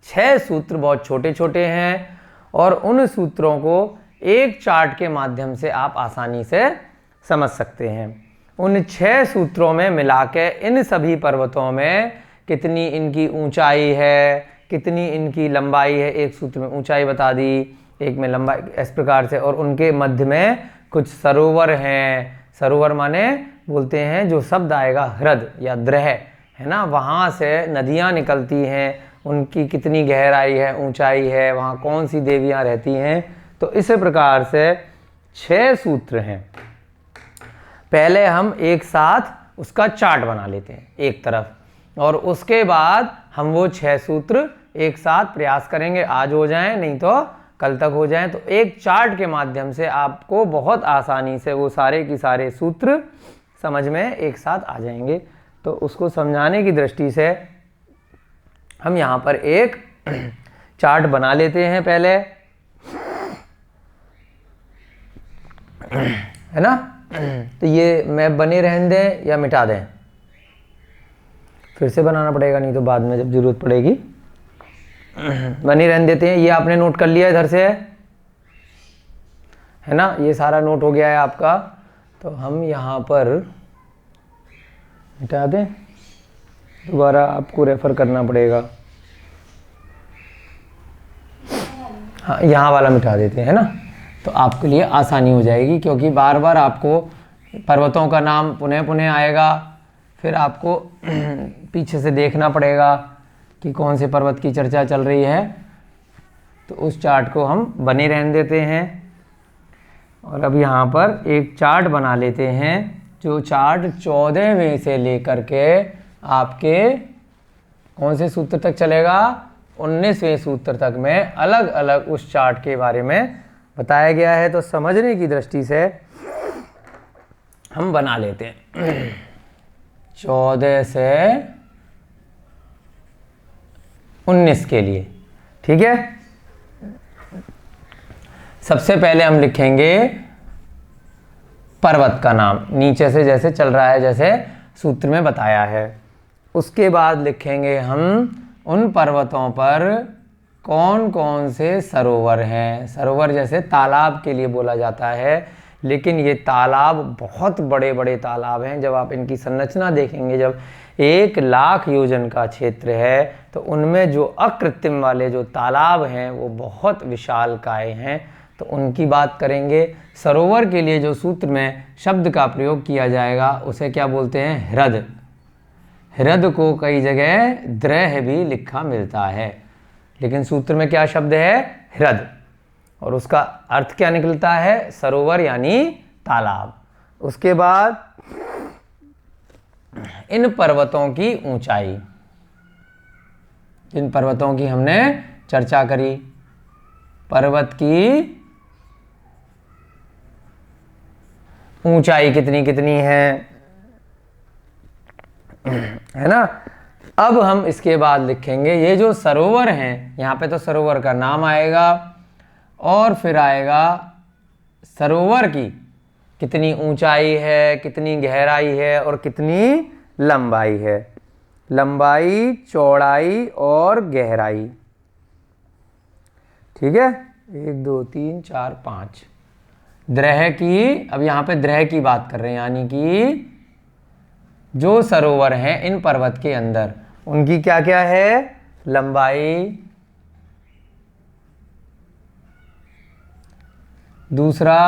6 सूत्र बहुत छोटे छोटे हैं और उन सूत्रों को एक चार्ट के माध्यम से आप आसानी से समझ सकते हैं। उन 6 सूत्रों में मिला के इन सभी पर्वतों में कितनी इनकी ऊंचाई है, कितनी इनकी लंबाई है, एक सूत्र में ऊंचाई बता दी, एक में लंबाई, इस प्रकार से। और उनके मध्य में कुछ सरोवर हैं। सरोवर माने बोलते हैं जो शब्द आएगा ह्रद या द्रह, है ना, वहाँ से नदियाँ निकलती हैं, उनकी कितनी गहराई है, ऊंचाई है, वहाँ कौन सी देवियाँ रहती हैं। तो इस प्रकार से 6 सूत्र हैं। पहले हम एक साथ उसका चार्ट बना लेते हैं एक तरफ, और उसके बाद हम वो 6 सूत्र एक साथ प्रयास करेंगे आज हो जाएं, नहीं तो कल तक हो जाएं। तो एक चार्ट के माध्यम से आपको बहुत आसानी से वो सारे की सारे सूत्र समझ में एक साथ आ जाएंगे। तो उसको समझाने की दृष्टि से हम यहाँ पर एक चार्ट बना लेते हैं पहले, है ना। तो ये मैप बने रहने दें या मिटा दें? फिर से बनाना पड़ेगा, नहीं तो बाद में जब जरूरत पड़ेगी। बनी रहने देते हैं। ये आपने नोट कर लिया इधर से, है ना, ये सारा नोट हो गया है आपका। तो हम यहाँ पर मिटा दें, दोबारा आपको रेफर करना पड़ेगा। हाँ, यहाँ वाला मिटा देते हैं, है ना, तो आपके लिए आसानी हो जाएगी, क्योंकि बार बार आपको पर्वतों का नाम पुनः पुनः आएगा, फिर आपको पीछे से देखना पड़ेगा कि कौन से पर्वत की चर्चा चल रही है। तो उस चार्ट को हम बने रहने देते हैं। और अब यहाँ पर एक चार्ट बना लेते हैं, जो चार्ट 14वें से लेकर के आपके कौन से सूत्र तक चलेगा, 19वें सूत्र तक में अलग अलग उस चार्ट के बारे में बताया गया है। तो समझने की दृष्टि से हम बना लेते हैं 14 से 19 के लिए। ठीक है, सबसे पहले हम लिखेंगे पर्वत का नाम, नीचे से जैसे चल रहा है, जैसे सूत्र में बताया है। उसके बाद लिखेंगे हम उन पर्वतों पर कौन कौन से सरोवर हैं। सरोवर जैसे तालाब के लिए बोला जाता है, लेकिन ये तालाब बहुत बड़े बड़े तालाब हैं। जब आप इनकी संरचना देखेंगे, जब 1,00,000 योजन का क्षेत्र है तो उनमें जो अकृत्रिम वाले जो तालाब हैं वो बहुत विशालकाय हैं, तो उनकी बात करेंगे। सरोवर के लिए जो सूत्र में शब्द का प्रयोग किया जाएगा उसे क्या बोलते हैं? ह्रद। ह्रद को कई जगह द्रह भी लिखा मिलता है, लेकिन सूत्र में क्या शब्द है? ह्रद। और उसका अर्थ क्या निकलता है? सरोवर यानी तालाब। उसके बाद इन पर्वतों की ऊंचाई, जिन पर्वतों की हमने चर्चा करी, पर्वत की ऊंचाई कितनी कितनी है ना। अब हम इसके बाद लिखेंगे ये जो सरोवर हैं, यहाँ पे तो सरोवर का नाम आएगा और फिर आएगा सरोवर की कितनी ऊंचाई है, कितनी गहराई है और कितनी लंबाई है। लंबाई, चौड़ाई और गहराई। ठीक है, 1 2 3 4 5। द्रह की, अब यहाँ पे द्रह की बात कर रहे हैं, यानी कि जो सरोवर हैं इन पर्वत के अंदर उनकी क्या क्या है? लंबाई, दूसरा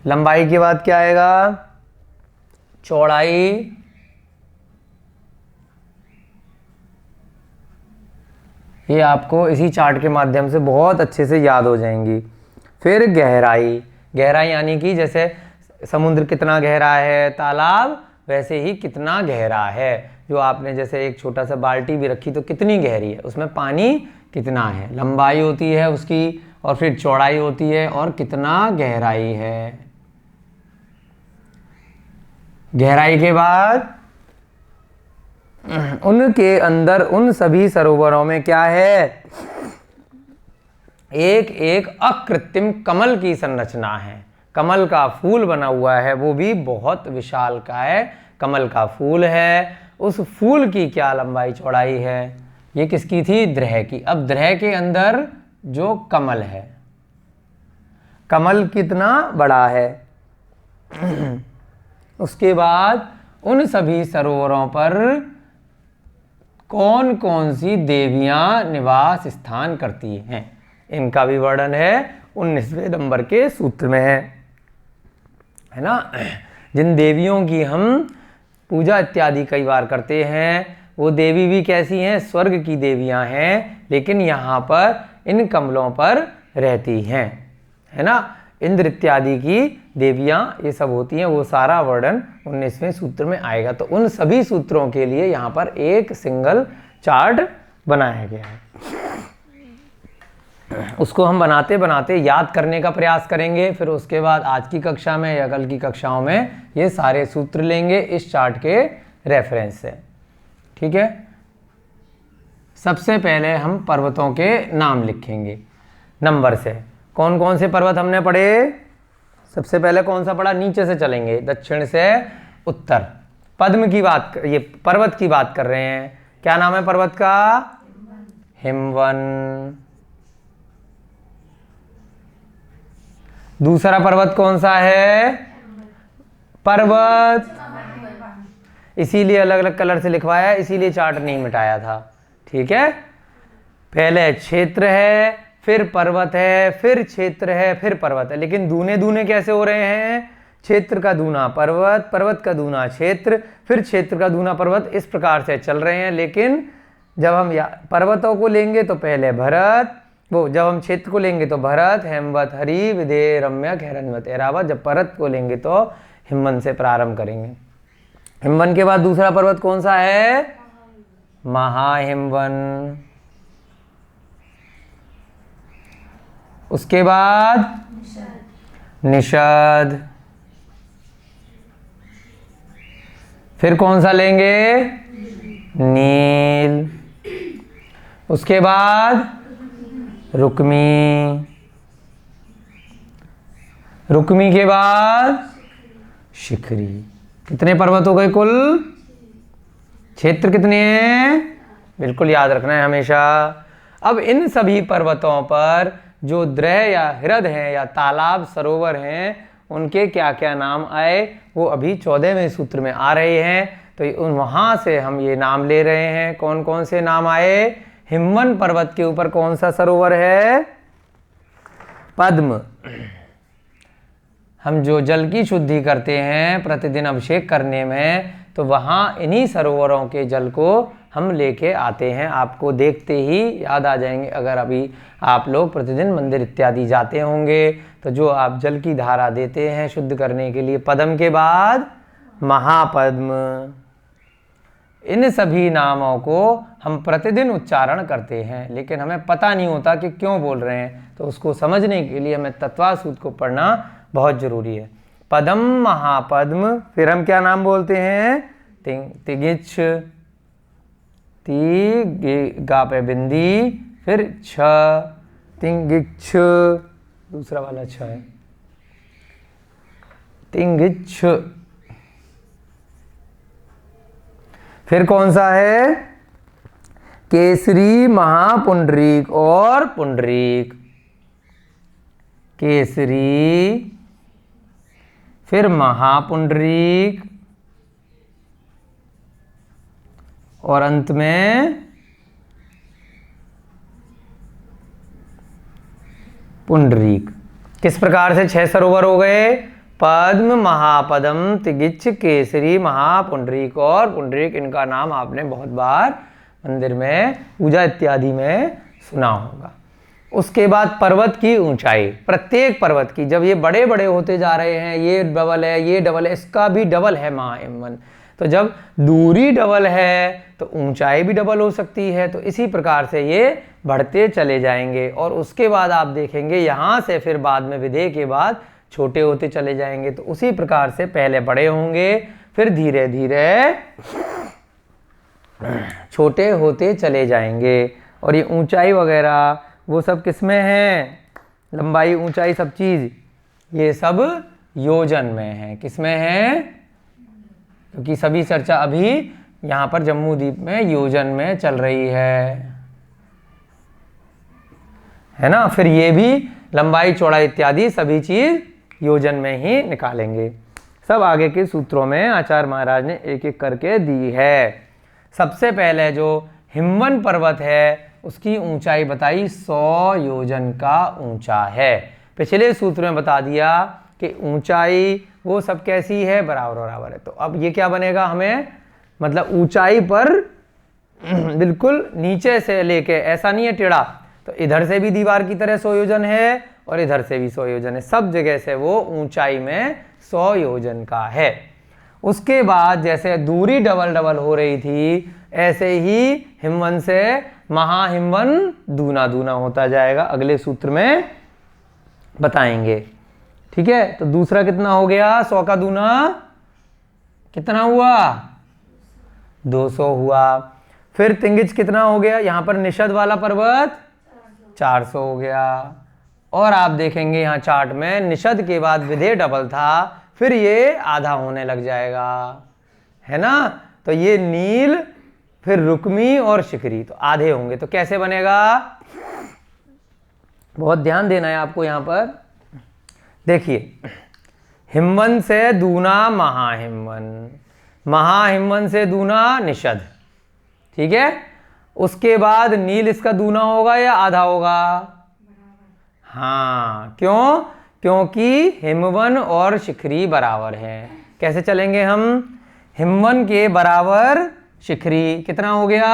लंबाई के बाद क्या आएगा? चौड़ाई, ये आपको इसी चार्ट के माध्यम से बहुत अच्छे से याद हो जाएंगी। फिर गहराई। गहराई यानी कि जैसे समुद्र कितना गहरा है, तालाब वैसे ही कितना गहरा है। जो आपने जैसे एक छोटा सा बाल्टी भी रखी तो कितनी गहरी है, उसमें पानी कितना है। लंबाई होती है उसकी, और फिर चौड़ाई होती है, और कितना गहराई है। गहराई के बाद उनके अंदर उन सभी सरोवरों में क्या है? एक एक अकृत्रिम कमल की संरचना है। कमल का फूल बना हुआ है, वो भी बहुत विशालकाय कमल का फूल है। उस फूल की क्या लंबाई चौड़ाई है? ये किसकी थी? द्रह की। अब द्रह के अंदर जो कमल है, कमल कितना बड़ा है। उसके बाद उन सभी सरोवरों पर कौन कौन सी देवियां निवास स्थान करती हैं, इनका भी वर्णन है 19वें नंबर के सूत्र में है ना। जिन देवियों की हम पूजा इत्यादि कई बार करते हैं, वो देवी भी कैसी हैं? स्वर्ग की देवियां हैं, लेकिन यहाँ पर इन कमलों पर रहती हैं, है ना। इंद्र इत्यादि की देवियां ये सब होती हैं, वो सारा वर्णन 19वें सूत्र में आएगा। तो उन सभी सूत्रों के लिए यहाँ पर एक सिंगल चार्ट बनाया गया है। उसको हम बनाते बनाते याद करने का प्रयास करेंगे, फिर उसके बाद आज की कक्षा में या कल की कक्षाओं में ये सारे सूत्र लेंगे इस चार्ट के रेफरेंस से। ठीक है, सबसे पहले हम पर्वतों के नाम लिखेंगे नंबर से। कौन कौन से पर्वत हमने पढ़े? सबसे पहले कौन सा पढ़ा? नीचे से चलेंगे, दक्षिण से उत्तर। पद्म की बात, ये पर्वत की बात कर रहे हैं। क्या नाम है पर्वत का? हिमवन। दूसरा पर्वत कौन सा है? पर्वत, इसीलिए अलग अलग कलर से लिखवाया, इसीलिए चार्ट नहीं मिटाया था। ठीक है, पहले क्षेत्र है, फिर पर्वत है, फिर क्षेत्र है, फिर पर्वत है। लेकिन दूने दूने कैसे हो रहे हैं? क्षेत्र का दूना पर्वत, पर्वत का दूना क्षेत्र, फिर क्षेत्र का दूना पर्वत, इस प्रकार से चल रहे हैं। लेकिन जब हम पर्वतों को लेंगे तो पहले भरत, जब हम क्षेत्र को लेंगे तो भरत, हेमवत, हरि, विदेह, रम्यक, हिरण्यवत, ऐरावत। जब पर्वत को लेंगे तो हिमवन से प्रारंभ करेंगे। हिमवन के बाद दूसरा पर्वत कौन सा है? महाहिमवन। उसके बाद निषद। फिर कौन सा लेंगे? नील। उसके बाद रुक्मी। रुक्मी के बाद शिखरी। कितने पर्वत हो गए कुल? क्षेत्र कितने हैं? बिल्कुल याद रखना है हमेशा। अब इन सभी पर्वतों पर जो द्रह या हृद हैं या तालाब सरोवर हैं, उनके क्या क्या नाम आए वो अभी 14वें सूत्र में आ रहे हैं। तो उन वहां से हम ये नाम ले रहे हैं। कौन कौन से नाम आए? हिमवन पर्वत के ऊपर कौन सा सरोवर है? पद्म। हम जो जल की शुद्धि करते हैं प्रतिदिन अभिषेक करने में, तो वहाँ इन्हीं सरोवरों के जल को हम लेके आते हैं। आपको देखते ही याद आ जाएंगे। अगर अभी आप लोग प्रतिदिन मंदिर इत्यादि जाते होंगे तो जो आप जल की धारा देते हैं शुद्ध करने के लिए, पद्म के बाद महापद्म, इन सभी नामों को हम प्रतिदिन उच्चारण करते हैं, लेकिन हमें पता नहीं होता कि क्यों बोल रहे हैं। तो उसको समझने के लिए हमें तत्वासूत्र को पढ़ना बहुत जरूरी है। पद्म, महापद्म, फिर हम क्या नाम बोलते हैं? तिगिच्छ, ती गा पे बिंदी, फिर छ, तिंगिच्छ, दूसरा वाला छ है, तिंगिच्छ। फिर कौन सा है? केसरी, महापुंडरीक और पुंडरीक। केसरी, फिर महापुंडरीक और अंत में पुंडरीक। किस प्रकार से 6 सरोवर हो गए? पद्म, महापद्म, तिगिच्छ, केसरी, महापुंडरीक और पुंडरीक। इनका नाम आपने बहुत बार मंदिर में पूजा इत्यादि में सुना होगा। उसके बाद पर्वत की ऊंचाई, प्रत्येक पर्वत की, जब ये बड़े बड़े होते जा रहे हैं, ये डबल है, ये डबल है, इसका भी डबल है महाहिमवन, तो जब दूरी डबल है तो ऊंचाई भी डबल हो सकती है। तो इसी प्रकार से ये बढ़ते चले जाएंगे और उसके बाद आप देखेंगे यहाँ से फिर बाद में विदेह के बाद छोटे होते चले जाएंगे। तो उसी प्रकार से पहले बड़े होंगे, फिर धीरे धीरे छोटे होते चले जाएंगे। और ये ऊंचाई वगैरह वो सब किसमें है? लंबाई, ऊंचाई, सब चीज ये सब योजन में है। किसमें है? क्योंकि सभी चर्चा अभी यहाँ पर जम्मू द्वीप में योजन में चल रही है ना। फिर ये भी लंबाई, चौड़ाई इत्यादि सभी चीज योजन में ही निकालेंगे। सब आगे के सूत्रों में आचार्य महाराज ने एक एक करके दी है। सबसे पहले जो हिमवन पर्वत है उसकी ऊंचाई बताई 100 योजन का ऊंचा है। पिछले सूत्र में बता दिया कि ऊंचाई वो सब कैसी है? बराबर बराबर है। तो अब ये क्या बनेगा हमें? मतलब ऊंचाई पर बिल्कुल नीचे से लेके, ऐसा नहीं है टेढ़ा, तो इधर से भी दीवार की तरह 100 योजन है और इधर से भी 100 योजन है। सब जगह से वो ऊंचाई में 100 योजन का है। उसके बाद जैसे दूरी डबल डबल हो रही थी, ऐसे ही हिमवन से महाहिमवन दूना दूना होता जाएगा। अगले सूत्र में बताएंगे। ठीक है, तो दूसरा कितना हो गया? 100 का दूना कितना हुआ? 200 हुआ। फिर तिंगिच कितना हो गया? यहाँ पर निषद वाला पर्वत 400 हो गया। और आप देखेंगे यहाँ चार्ट में निषद के बाद विदेह डबल था, फिर ये आधा होने लग जाएगा, है ना। तो ये नील, फिर रुक्मी और शिखरी, तो आधे होंगे। तो कैसे बनेगा? बहुत ध्यान देना है आपको यहाँ पर। देखिए, हिमवन से दूना महाहिमवन, महाहिमवन से दूना निषद, ठीक है। उसके बाद नील इसका दूना होगा या आधा होगा? हाँ, क्यों? क्योंकि हिमवन और शिखरी बराबर हैं। कैसे चलेंगे हम? हिमवन के बराबर शिखरी कितना हो गया?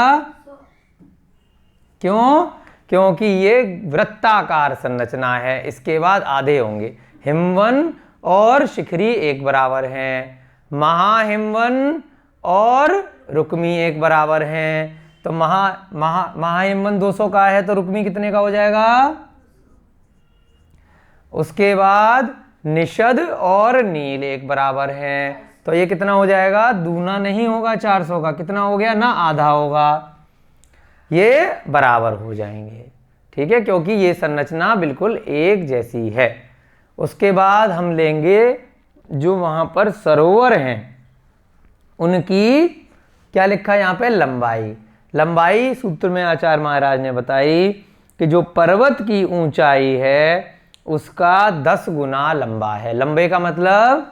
क्यों? क्योंकि ये वृत्ताकार संरचना है। इसके बाद आधे होंगे। हिमवन और शिखरी एक बराबर हैं, महाहिमवन और रुक्मी एक बराबर हैं। तो महाहिमवन 200 का है, तो रुक्मी कितने का हो जाएगा? उसके बाद निषद और नील एक बराबर हैं, तो ये कितना हो जाएगा? दूना नहीं होगा 400 का, कितना हो गया? ना आधा होगा, ये बराबर हो जाएंगे। ठीक है, क्योंकि ये संरचना बिल्कुल एक जैसी है। उसके बाद हम लेंगे जो वहां पर सरोवर हैं, उनकी क्या लिखा है यहाँ पे, लंबाई। लंबाई सूत्र में आचार्य महाराज ने बताई कि जो पर्वत की ऊंचाई है उसका 10 गुना लंबा है। लंबे का मतलब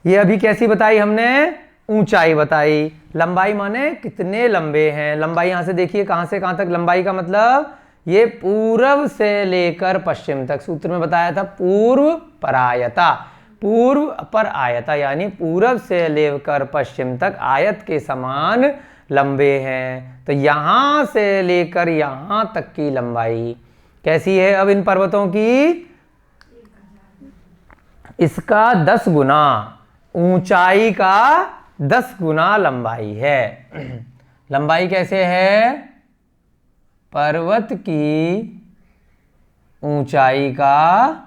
ये अभी कैसी बताई हमने, ऊंचाई बताई। लंबाई माने कितने लंबे हैं। लंबाई यहां से देखिए कहां से कहां तक लंबाई का मतलब, ये पूर्व से लेकर पश्चिम तक। सूत्र में बताया था पूर्व परायता, पूर्व पर आयता यानी पूर्व से लेकर पश्चिम तक आयत के समान लंबे हैं। तो यहां से लेकर यहां तक की लंबाई कैसी है अब इन पर्वतों की, इसका 10 गुना, ऊंचाई का 10 गुना लंबाई है। लंबाई कैसे है, पर्वत की ऊंचाई का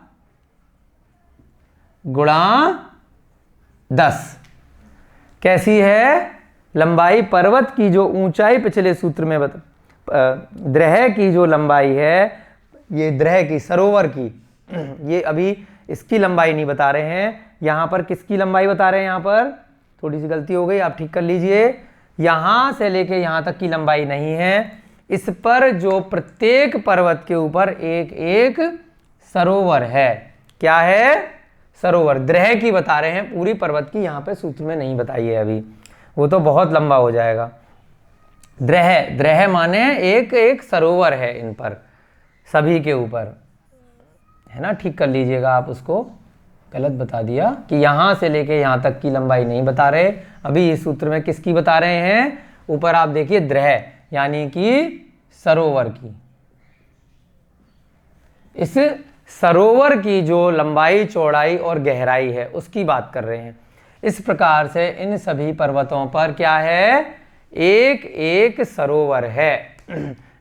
गुणा 10। कैसी है लंबाई, पर्वत की जो ऊंचाई पिछले सूत्र में द्रह की जो लंबाई है, ये द्रह की, सरोवर की, ये अभी इसकी लंबाई नहीं बता रहे हैं, यहां पर किसकी लंबाई बता रहे हैं। यहां पर थोड़ी सी गलती हो गई, आप ठीक कर लीजिए। यहां से लेके यहां तक की लंबाई नहीं है, इस पर जो प्रत्येक पर्वत के ऊपर एक एक सरोवर है। क्या है, सरोवर। द्रह की बता रहे हैं, पूरी पर्वत की यहां पे सूत्र में नहीं बताई है अभी, वो तो बहुत लंबा हो जाएगा। द्रह, द्रह माने एक एक सरोवर है इन पर, सभी के ऊपर, है ना। ठीक कर लीजिएगा आप, उसको गलत बता दिया कि यहां से लेके यहां तक की लंबाई नहीं बता रहे अभी। इस सूत्र में किसकी बता रहे हैं, ऊपर आप देखिए द्रह यानी कि सरोवर की। इस सरोवर की जो लंबाई, चौड़ाई और गहराई है उसकी बात कर रहे हैं। इस प्रकार से इन सभी पर्वतों पर क्या है, एक एक सरोवर है।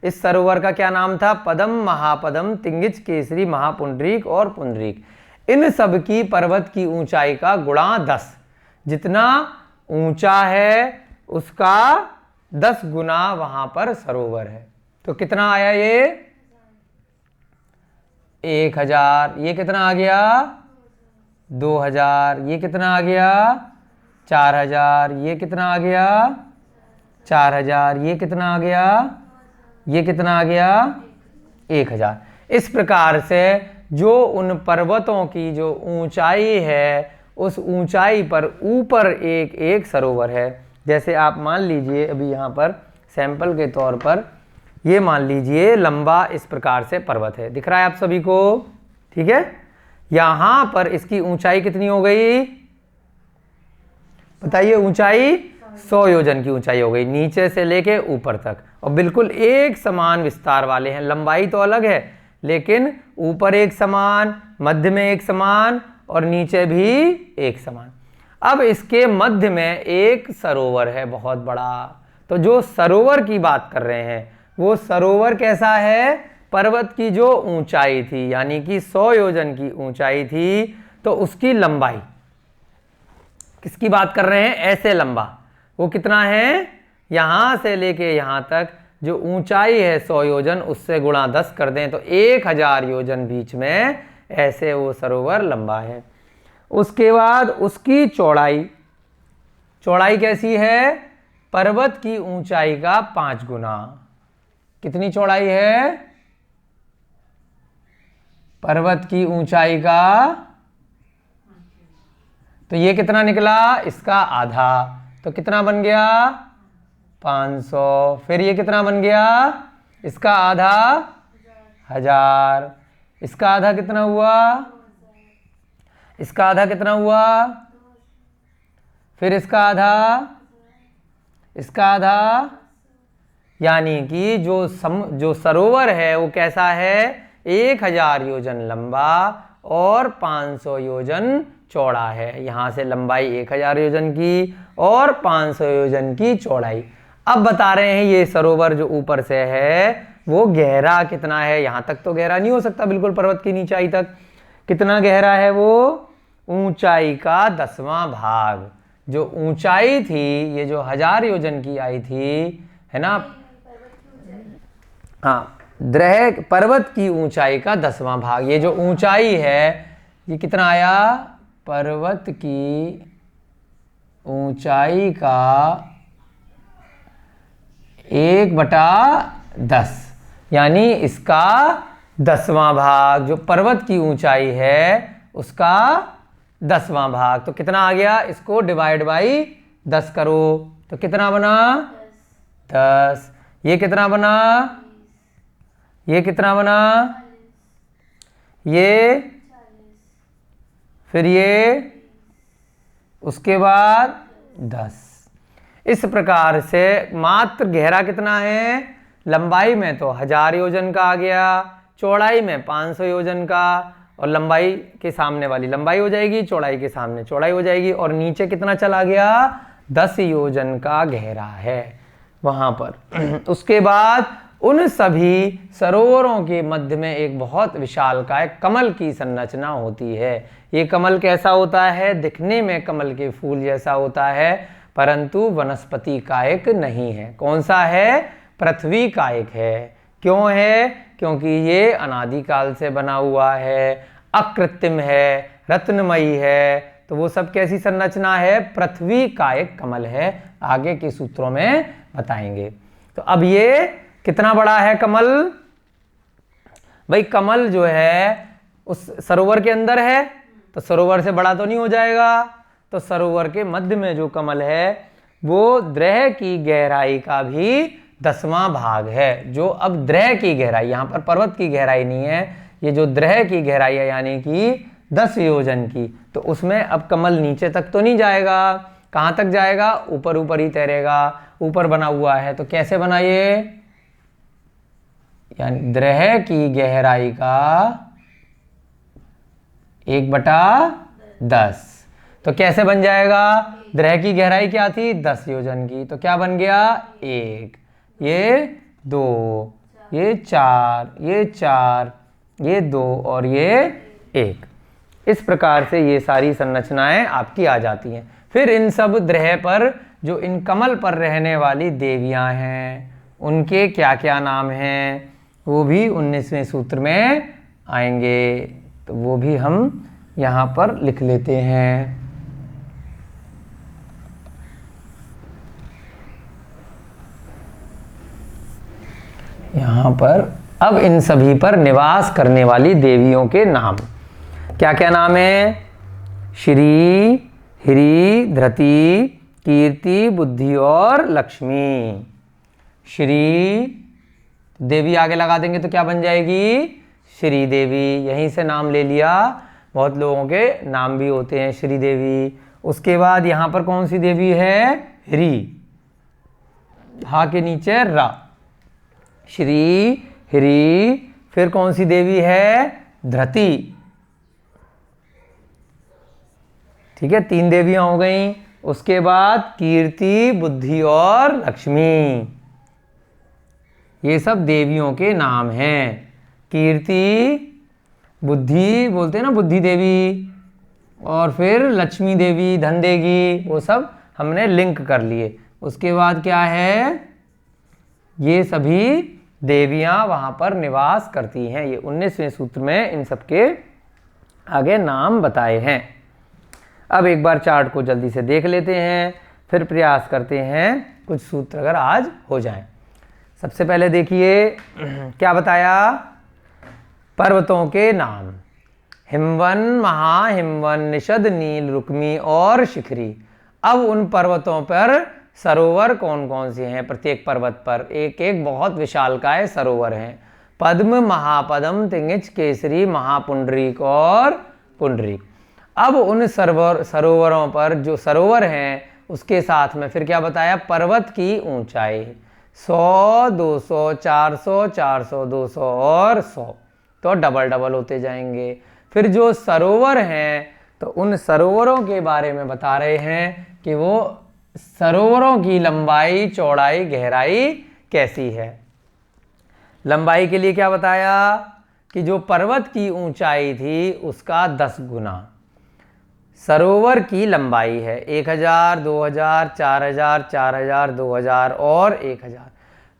इस सरोवर का क्या नाम था, पदम, महापदम, तिंगिच, केसरी, महापुंडरीक और पुंडरीक। इन सब की पर्वत की ऊंचाई का गुणा 10, जितना ऊंचा है उसका 10 गुना वहां पर सरोवर है। तो कितना आया ये, 1000, ये कितना आ गया 2000, ये कितना आ गया 4000, ये कितना आ गया 4000, ये कितना आ गया, ये कितना आ गया 1000। इस प्रकार से जो उन पर्वतों की जो ऊंचाई है, उस ऊंचाई पर ऊपर एक एक सरोवर है। जैसे आप मान लीजिए अभी यहाँ पर सैंपल के तौर पर ये मान लीजिए लंबा इस प्रकार से पर्वत है, दिख रहा है आप सभी को, ठीक है। यहाँ पर इसकी ऊंचाई कितनी हो गई बताइए, ऊंचाई 100 योजन की ऊंचाई हो गई, नीचे से लेके ऊपर तक, और बिल्कुल एक समान विस्तार वाले हैं। लंबाई तो अलग है लेकिन ऊपर एक समान, मध्य में एक समान और नीचे भी एक समान। अब इसके मध्य में एक सरोवर है बहुत बड़ा। तो जो सरोवर की बात कर रहे हैं वो सरोवर कैसा है, पर्वत की जो ऊंचाई थी यानी कि 100 योजन की ऊंचाई थी, तो उसकी लंबाई किसकी बात कर रहे हैं, ऐसे लंबा, वो कितना है, यहां से लेके यहां तक जो ऊंचाई है 100 योजन, उससे गुणा 10 कर दें तो 1000 योजन बीच में ऐसे वो सरोवर लंबा है। उसके बाद उसकी चौड़ाई, चौड़ाई कैसी है, पर्वत की ऊंचाई का 5 गुना। कितनी चौड़ाई है, पर्वत की ऊंचाई का, तो ये कितना निकला, इसका आधा, तो कितना बन गया 500। फिर ये कितना बन गया, इसका आधा 1000, इसका आधा कितना हुआ, इसका आधा कितना हुआ, फिर इसका आधा, इसका आधा, यानी कि जो सरोवर है वो कैसा है, 1000 योजन लंबा और 500 योजन चौड़ा है। यहां से लंबाई 1000 योजन की और 500 योजन की चौड़ाई। अब बता रहे हैं ये सरोवर जो ऊपर से है वो गहरा कितना है। यहां तक तो गहरा नहीं हो सकता बिल्कुल, पर्वत की नीचाई तक। कितना गहरा है वो, ऊंचाई का 10वां भाग। जो ऊंचाई थी ये जो 1000 योजन की आई थी, है ना, हाँ, द्रह पर्वत की ऊंचाई का 10वां भाग। ये जो ऊंचाई है ये कितना आया, पर्वत की ऊंचाई का 1/10, यानी इसका 10वां भाग, जो पर्वत की ऊंचाई है उसका 10वां भाग। तो कितना आ गया, इसको डिवाइड बाई 10 करो तो कितना बना 10। ये कितना बना, ये कितना बना, ये, फिर ये, उसके बाद 10। इस प्रकार से मात्र गहरा कितना है, लंबाई में तो 1000 योजन का आ गया, चौड़ाई में 500 योजन का, और लंबाई के सामने वाली लंबाई हो जाएगी, चौड़ाई के सामने चौड़ाई हो जाएगी, और नीचे कितना चला गया 10 योजन का गहरा है वहां पर। उसके बाद उन सभी सरोवरों के मध्य में एक बहुत विशालकाय कमल की संरचना होती है। ये कमल कैसा होता है, दिखने में कमल के फूल जैसा होता है, परंतु वनस्पति कायिक नहीं है। कौन सा है, पृथ्वी कायिक है। क्यों है, क्योंकि ये अनादिकाल से बना हुआ है, अकृत्रिम है, रत्नमयी है। तो वो सब कैसी संरचना है, पृथ्वी कायिक कमल है। आगे के सूत्रों में बताएंगे। तो अब ये कितना बड़ा है कमल, भाई कमल जो है उस सरोवर के अंदर है, तो सरोवर से बड़ा तो नहीं हो जाएगा। तो सरोवर के मध्य में जो कमल है वो द्रह की गहराई का भी 10वां भाग है। जो अब द्रह की गहराई, यहाँ पर पर्वत की गहराई नहीं है, ये जो द्रह की गहराई है यानी कि 10 योजन की, तो उसमें अब कमल नीचे तक तो नहीं जाएगा। कहाँ तक जाएगा, ऊपर ऊपर ही तैरेगा, ऊपर बना हुआ है। तो कैसे बना ये, यानी द्रह की गहराई का 1/10। तो कैसे बन जाएगा, द्रह की गहराई क्या थी 10 योजन की, तो क्या बन गया 1, ये 2, ये 4, ये 4, ये 2 और ये 1। इस प्रकार से ये सारी संरचनाएं आपकी आ जाती हैं। फिर इन सब द्रह पर जो इन कमल पर रहने वाली देवियां हैं उनके क्या क्या नाम हैं वो भी 19वें सूत्र में आएंगे। तो वो भी हम यहाँ पर लिख लेते हैं। यहाँ पर अब इन सभी पर निवास करने वाली देवियों के नाम क्या क्या नाम है, श्री, ह्री, धृति, कीर्ति, बुद्धि और लक्ष्मी। श्री देवी आगे लगा देंगे तो क्या बन जाएगी, श्री देवी। यहीं से नाम ले लिया, बहुत लोगों के नाम भी होते हैं श्री देवी। उसके बाद यहाँ पर कौन सी देवी है, ह्री, हा के नीचे रा, श्री, ह्री। फिर कौन सी देवी है, धृति। ठीक है, 3 देवियां हो गई। उसके बाद कीर्ति, बुद्धि और लक्ष्मी, ये सब देवियों के नाम हैं। कीर्ति, बुद्धि बोलते हैं ना, बुद्धि देवी, और फिर लक्ष्मी देवी धन देगी, वो सब हमने लिंक कर लिए। उसके बाद क्या है, ये सभी देवियां वहां पर निवास करती हैं। ये 19वें सूत्र में इन सबके आगे नाम बताए हैं। अब एक बार चार्ट को जल्दी से देख लेते हैं, फिर प्रयास करते हैं कुछ सूत्र अगर आज हो जाएं। सबसे पहले देखिए क्या बताया, पर्वतों के नाम, हिमवन, महाहिमवन, निषद, नील, रुक्मी और शिखरी। अब उन पर्वतों पर सरोवर कौन कौन से हैं, प्रत्येक पर्वत पर एक एक बहुत विशालकाय सरोवर हैं। पद्म, महापद्म, तिंगिच, केसरी, महापुंडरीक और पुंडरीक। अब उन सरोवरों पर जो सरोवर हैं उसके साथ में फिर क्या बताया, पर्वत की ऊंचाई 100, 200, 400, 400, 200 और 100, तो डबल डबल होते जाएंगे। फिर जो सरोवर हैं तो उन सरोवरों के बारे में बता रहे हैं कि वो सरोवरों की लंबाई, चौड़ाई, गहराई कैसी है। लंबाई के लिए क्या बताया कि जो पर्वत की ऊंचाई थी उसका 10 गुना सरोवर की लंबाई है। 1000, 2000, 4000, 4000, 2000 और 1000।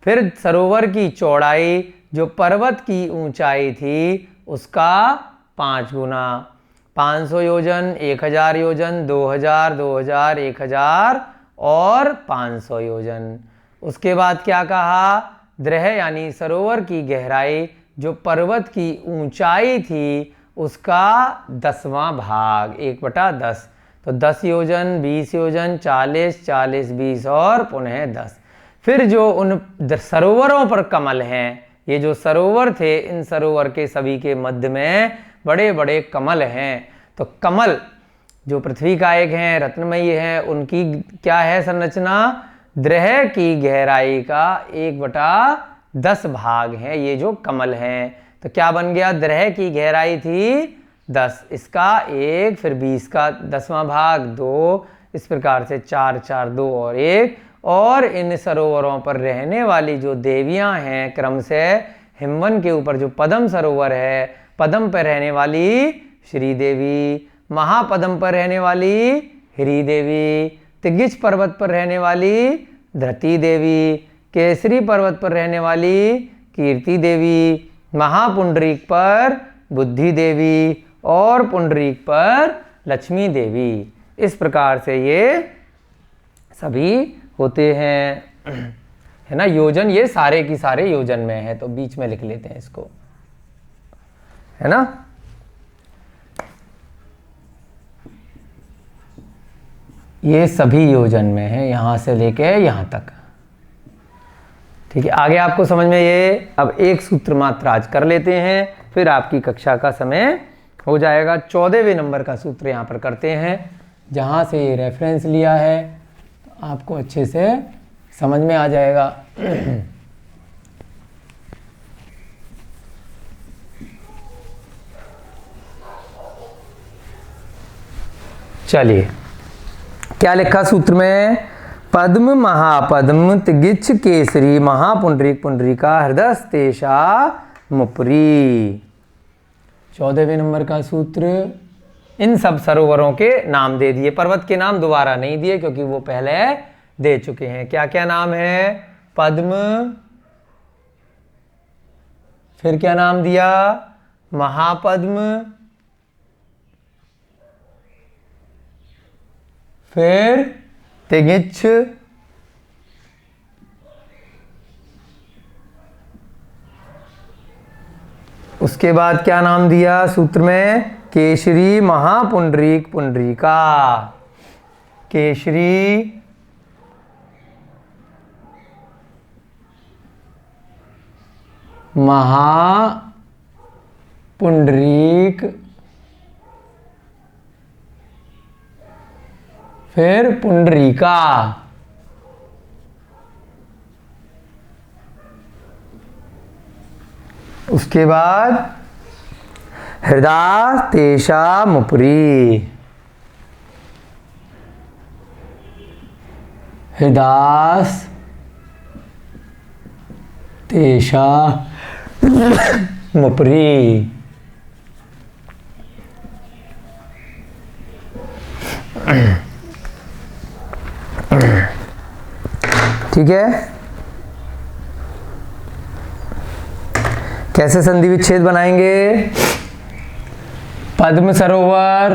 फिर सरोवर की चौड़ाई जो पर्वत की ऊंचाई थी उसका 5 गुना। 500 योजन, 1000 योजन, 2000, 2000, 1000 और 500 योजन। उसके बाद क्या कहा, द्रह यानी सरोवर की गहराई जो पर्वत की ऊंचाई थी उसका 10वां भाग, 1/10। तो 10 योजन, 20 योजन, 40, 40, 20 और पुनः 10। फिर जो उन सरोवरों पर कमल हैं, ये जो सरोवर थे, इन सरोवर के सभी के मध्य में बड़े बड़े कमल हैं। तो कमल जो पृथ्वी का एक हैं, रत्नमयी हैं, उनकी क्या है संरचना, द्रह की गहराई का 1/10 भाग है ये जो कमल हैं। तो क्या बन गया, द्रह की गहराई थी 10, इसका 1, फिर 20 का 10वां भाग 2, इस प्रकार से 4, 4, 2 और 1। और इन सरोवरों पर रहने वाली जो देवियां हैं, क्रम से हिमवन के ऊपर जो पद्म सरोवर है, पद्म पर रहने वाली श्री देवी, महापद्म पर रहने वाली हिरी देवी, तिगिच पर्वत पर रहने वाली धृति देवी, केसरी पर्वत पर रहने वाली कीर्ति देवी, महापुंडरीक पर बुद्धि देवी और पुंडरीक पर लक्ष्मी देवी। इस प्रकार से ये सभी होते हैं, है ना। योजन ये सारे की सारे योजन में है, तो बीच में लिख लेते हैं इसको, है ना। ये सभी योजन में है, यहां से लेके यहां तक, ठीक है। आगे आपको समझ में ये, अब एक सूत्र मात्र आज कर लेते हैं, फिर आपकी कक्षा का समय हो जाएगा। 14वें नंबर का सूत्र यहां पर करते हैं, जहां से ये रेफरेंस लिया है, तो आपको अच्छे से समझ में आ जाएगा। चलिए, क्या लिखा सूत्र में, पद्म महापद्म तिगिच केसरी महापुंडरीक पुंडरीका हृदस्तेषा मुपरी। 14वें नंबर का सूत्र, इन सब सरोवरों के नाम दे दिए, पर्वत के नाम दोबारा नहीं दिए क्योंकि वो पहले दे चुके हैं। क्या क्या नाम है, पद्म, फिर क्या नाम दिया, महापद्म, फिर तिगिच, उसके बाद क्या नाम दिया सूत्र में, केशरी महापुंडरीक पुंडरीका, केशरी महापुंडरीक, फिर पुंडरीका। उसके बाद हृदस्तेषा मुपरी, हृदस्तेषा मुपरी। ठीक है, कैसे संधि विच्छेद बनाएंगे, पद्म सरोवर,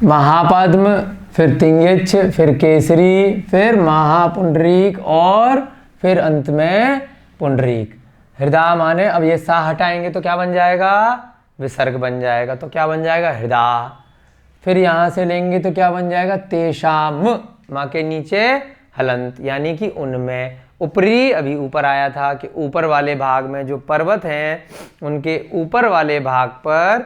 महापद्म, फिर तिंगिच, फिर केसरी, फिर महापुंडरीक और फिर अंत में पुंडरीक। हृदय माने, अब ये सा हटाएंगे तो क्या बन जाएगा, विसर्ग बन जाएगा, तो क्या बन जाएगा, हृदय। फिर यहां से लेंगे तो क्या बन जाएगा, तेषाम, माँ के नीचे हलंत, यानी कि उनमें। ऊपरी अभी ऊपर आया था कि ऊपर वाले भाग में जो पर्वत हैं उनके ऊपर वाले भाग पर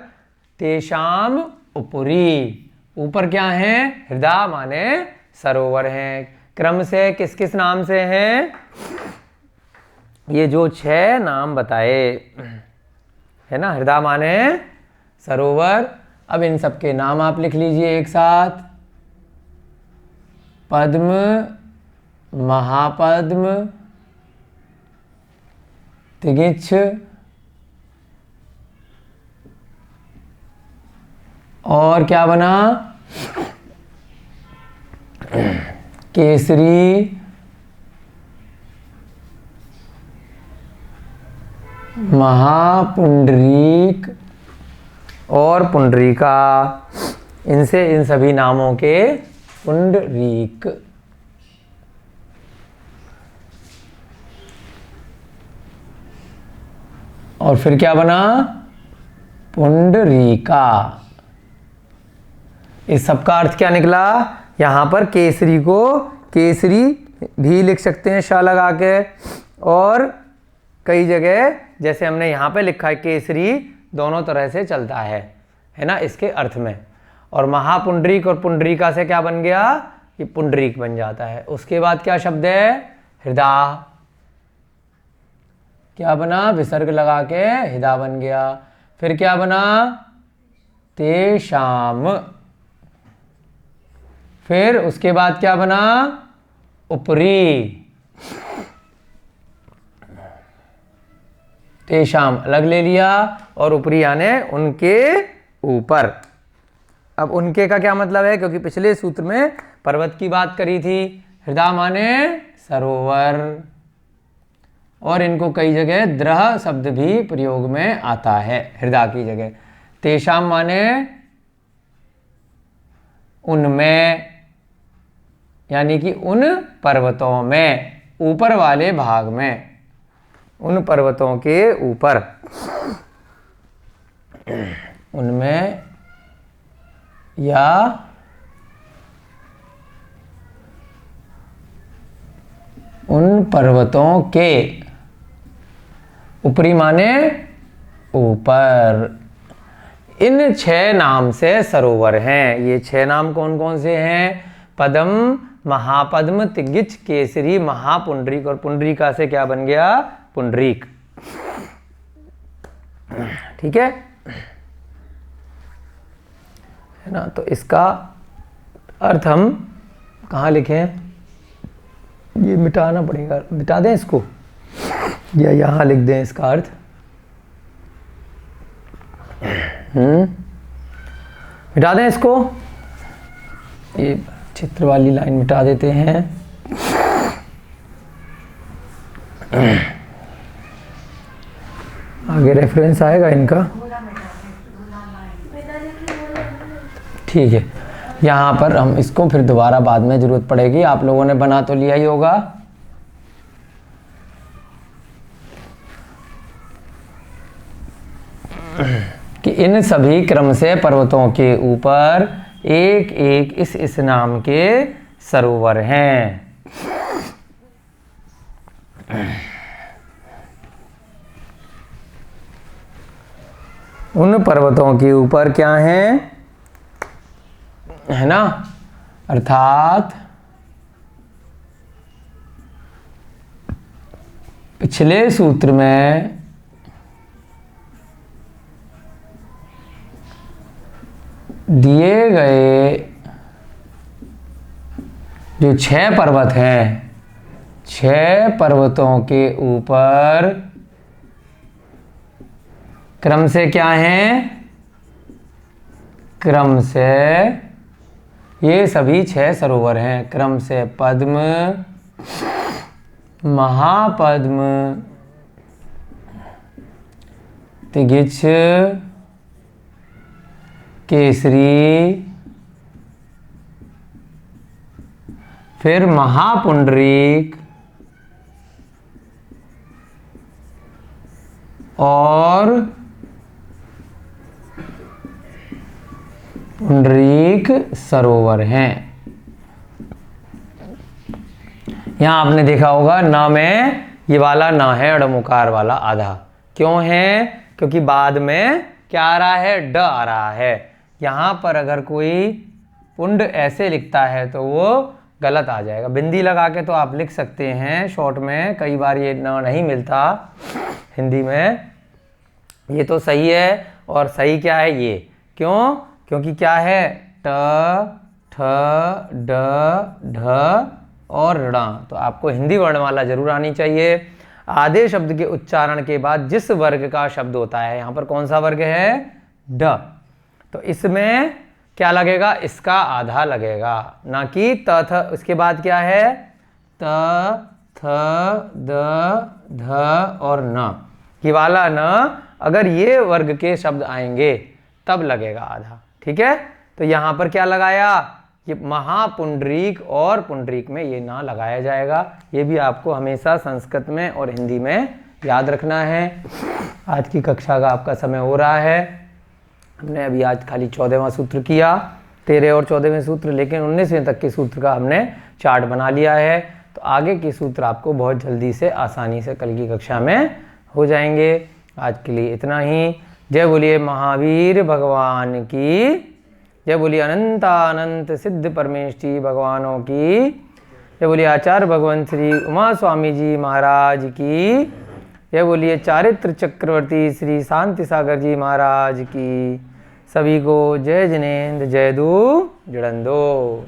तेषाम उपरी, ऊपर क्या है, हृदय माने सरोवर हैं। क्रम से किस किस नाम से हैं, ये जो 6 नाम बताए, है ना, हृदय माने सरोवर। अब इन सब के नाम आप लिख लीजिए एक साथ, पद्म, महापद्म, तिगिच्छ और क्या बना, केसरी, महापुंडरीक और पुंडरीका, इनसे इन सभी नामों के पुंडरीक। और फिर क्या बना? पुंडरीका। इस सब का अर्थ क्या निकला? यहां पर केसरी को केसरी भी लिख सकते हैं शाह लगा के, और कई जगह जैसे हमने यहां पे लिखा है केसरी, दोनों तरह से चलता है ना, इसके अर्थ में। और महापुंडरीक और पुंडरीका से क्या बन गया? ये पुंडरीक बन जाता है। उसके बाद क्या शब्द है? हृदय। क्या बना? विसर्ग लगा के हृदय बन गया। फिर क्या बना? तेषाम। फिर उसके बाद क्या बना? उपरी। तेषाम अलग ले लिया, और उपरी यानी उनके ऊपर। अब उनके का क्या मतलब है? क्योंकि पिछले सूत्र में पर्वत की बात करी थी। हृदय माने सरोवर, और इनको कई जगह द्रह शब्द भी प्रयोग में आता है हृदय की जगह। तेषाम माने उनमें, यानी कि उन पर्वतों में, ऊपर वाले भाग में, उन पर्वतों के ऊपर, उनमें या उन पर्वतों के ऊपरी माने ऊपर। इन 6 नाम से सरोवर हैं। ये 6 नाम कौन कौन से हैं? पद्म, महापद्म, तिगिच, केसरी, महापुंडरीक, और पुंडरीका से क्या बन गया? पुंडरीक। ठीक है ना? तो इसका अर्थ हम कहाँ लिखें? ये मिटाना पड़ेगा, मिटा दें इसको या यहाँ लिख दें इसका अर्थ? मिटा दें इसको, ये चित्र वाली लाइन मिटा देते हैं। आगे रेफरेंस आएगा इनका, ठीक है। यहाँ पर हम इसको फिर दोबारा बाद में जरूरत पड़ेगी। आप लोगों ने बना तो लिया ही होगा। कि इन सभी क्रम से पर्वतों के ऊपर एक एक इस नाम के सरोवर हैं। उन पर्वतों के ऊपर क्या हैं? है ना, अर्थात पिछले सूत्र में दिए गए जो 6 पर्वत हैं, 6 पर्वतों के ऊपर क्रम से क्या हैं? क्रम से ये सभी 6 सरोवर हैं। क्रम से पद्म, महापद्म, तिगिच, केसरी, फिर महापुंडरीक और पुंडरीक सरोवर हैं। यहां आपने देखा होगा न में ये वाला न है, अड़मुकार वाला आधा। क्यों है? क्योंकि बाद में क्या आ रहा है? ड आ रहा है। यहां पर अगर कोई पुंड ऐसे लिखता है तो वो गलत आ जाएगा। बिंदी लगा के तो आप लिख सकते हैं शॉर्ट में, कई बार ये न नहीं मिलता हिंदी में। ये तो सही है, और सही क्या है ये? क्यों? क्योंकि क्या है? ट, ठ, ड, ढ और ण। तो आपको हिंदी वर्णमाला जरूर आनी चाहिए। आधे शब्द के उच्चारण के बाद जिस वर्ग का शब्द होता है, यहाँ पर कौन सा वर्ग है? ड। तो इसमें क्या लगेगा? इसका आधा लगेगा, ना कि त थ। उसके बाद क्या है? त, थ, द, ध और न। ये वाला न, अगर ये वर्ग के शब्द आएंगे तब लगेगा आधा। ठीक है, तो यहाँ पर क्या लगाया, ये महापुंडरीक और पुंडरीक में ये ना लगाया जाएगा। ये भी आपको हमेशा संस्कृत में और हिंदी में याद रखना है। आज की कक्षा का आपका समय हो रहा है। हमने अभी आज खाली 14वां सूत्र किया, 13 और 14वें सूत्र, लेकिन 19वें तक के सूत्र का हमने चार्ट बना लिया है। तो आगे के सूत्र आपको बहुत जल्दी से आसानी से कल की कक्षा में हो जाएंगे। आज के लिए इतना ही। जय बोलिए महावीर भगवान की, जय बोलिए अनंतानंत सिद्ध परमेष्टि भगवानों की, जय बोलिए आचार्य भगवंत श्री उमा स्वामी जी महाराज की, जय बोलिए चारित्र चक्रवर्ती श्री शांति सागर जी महाराज की। सभी को जय जिनेन्द्र, जय दू जड़ंदो।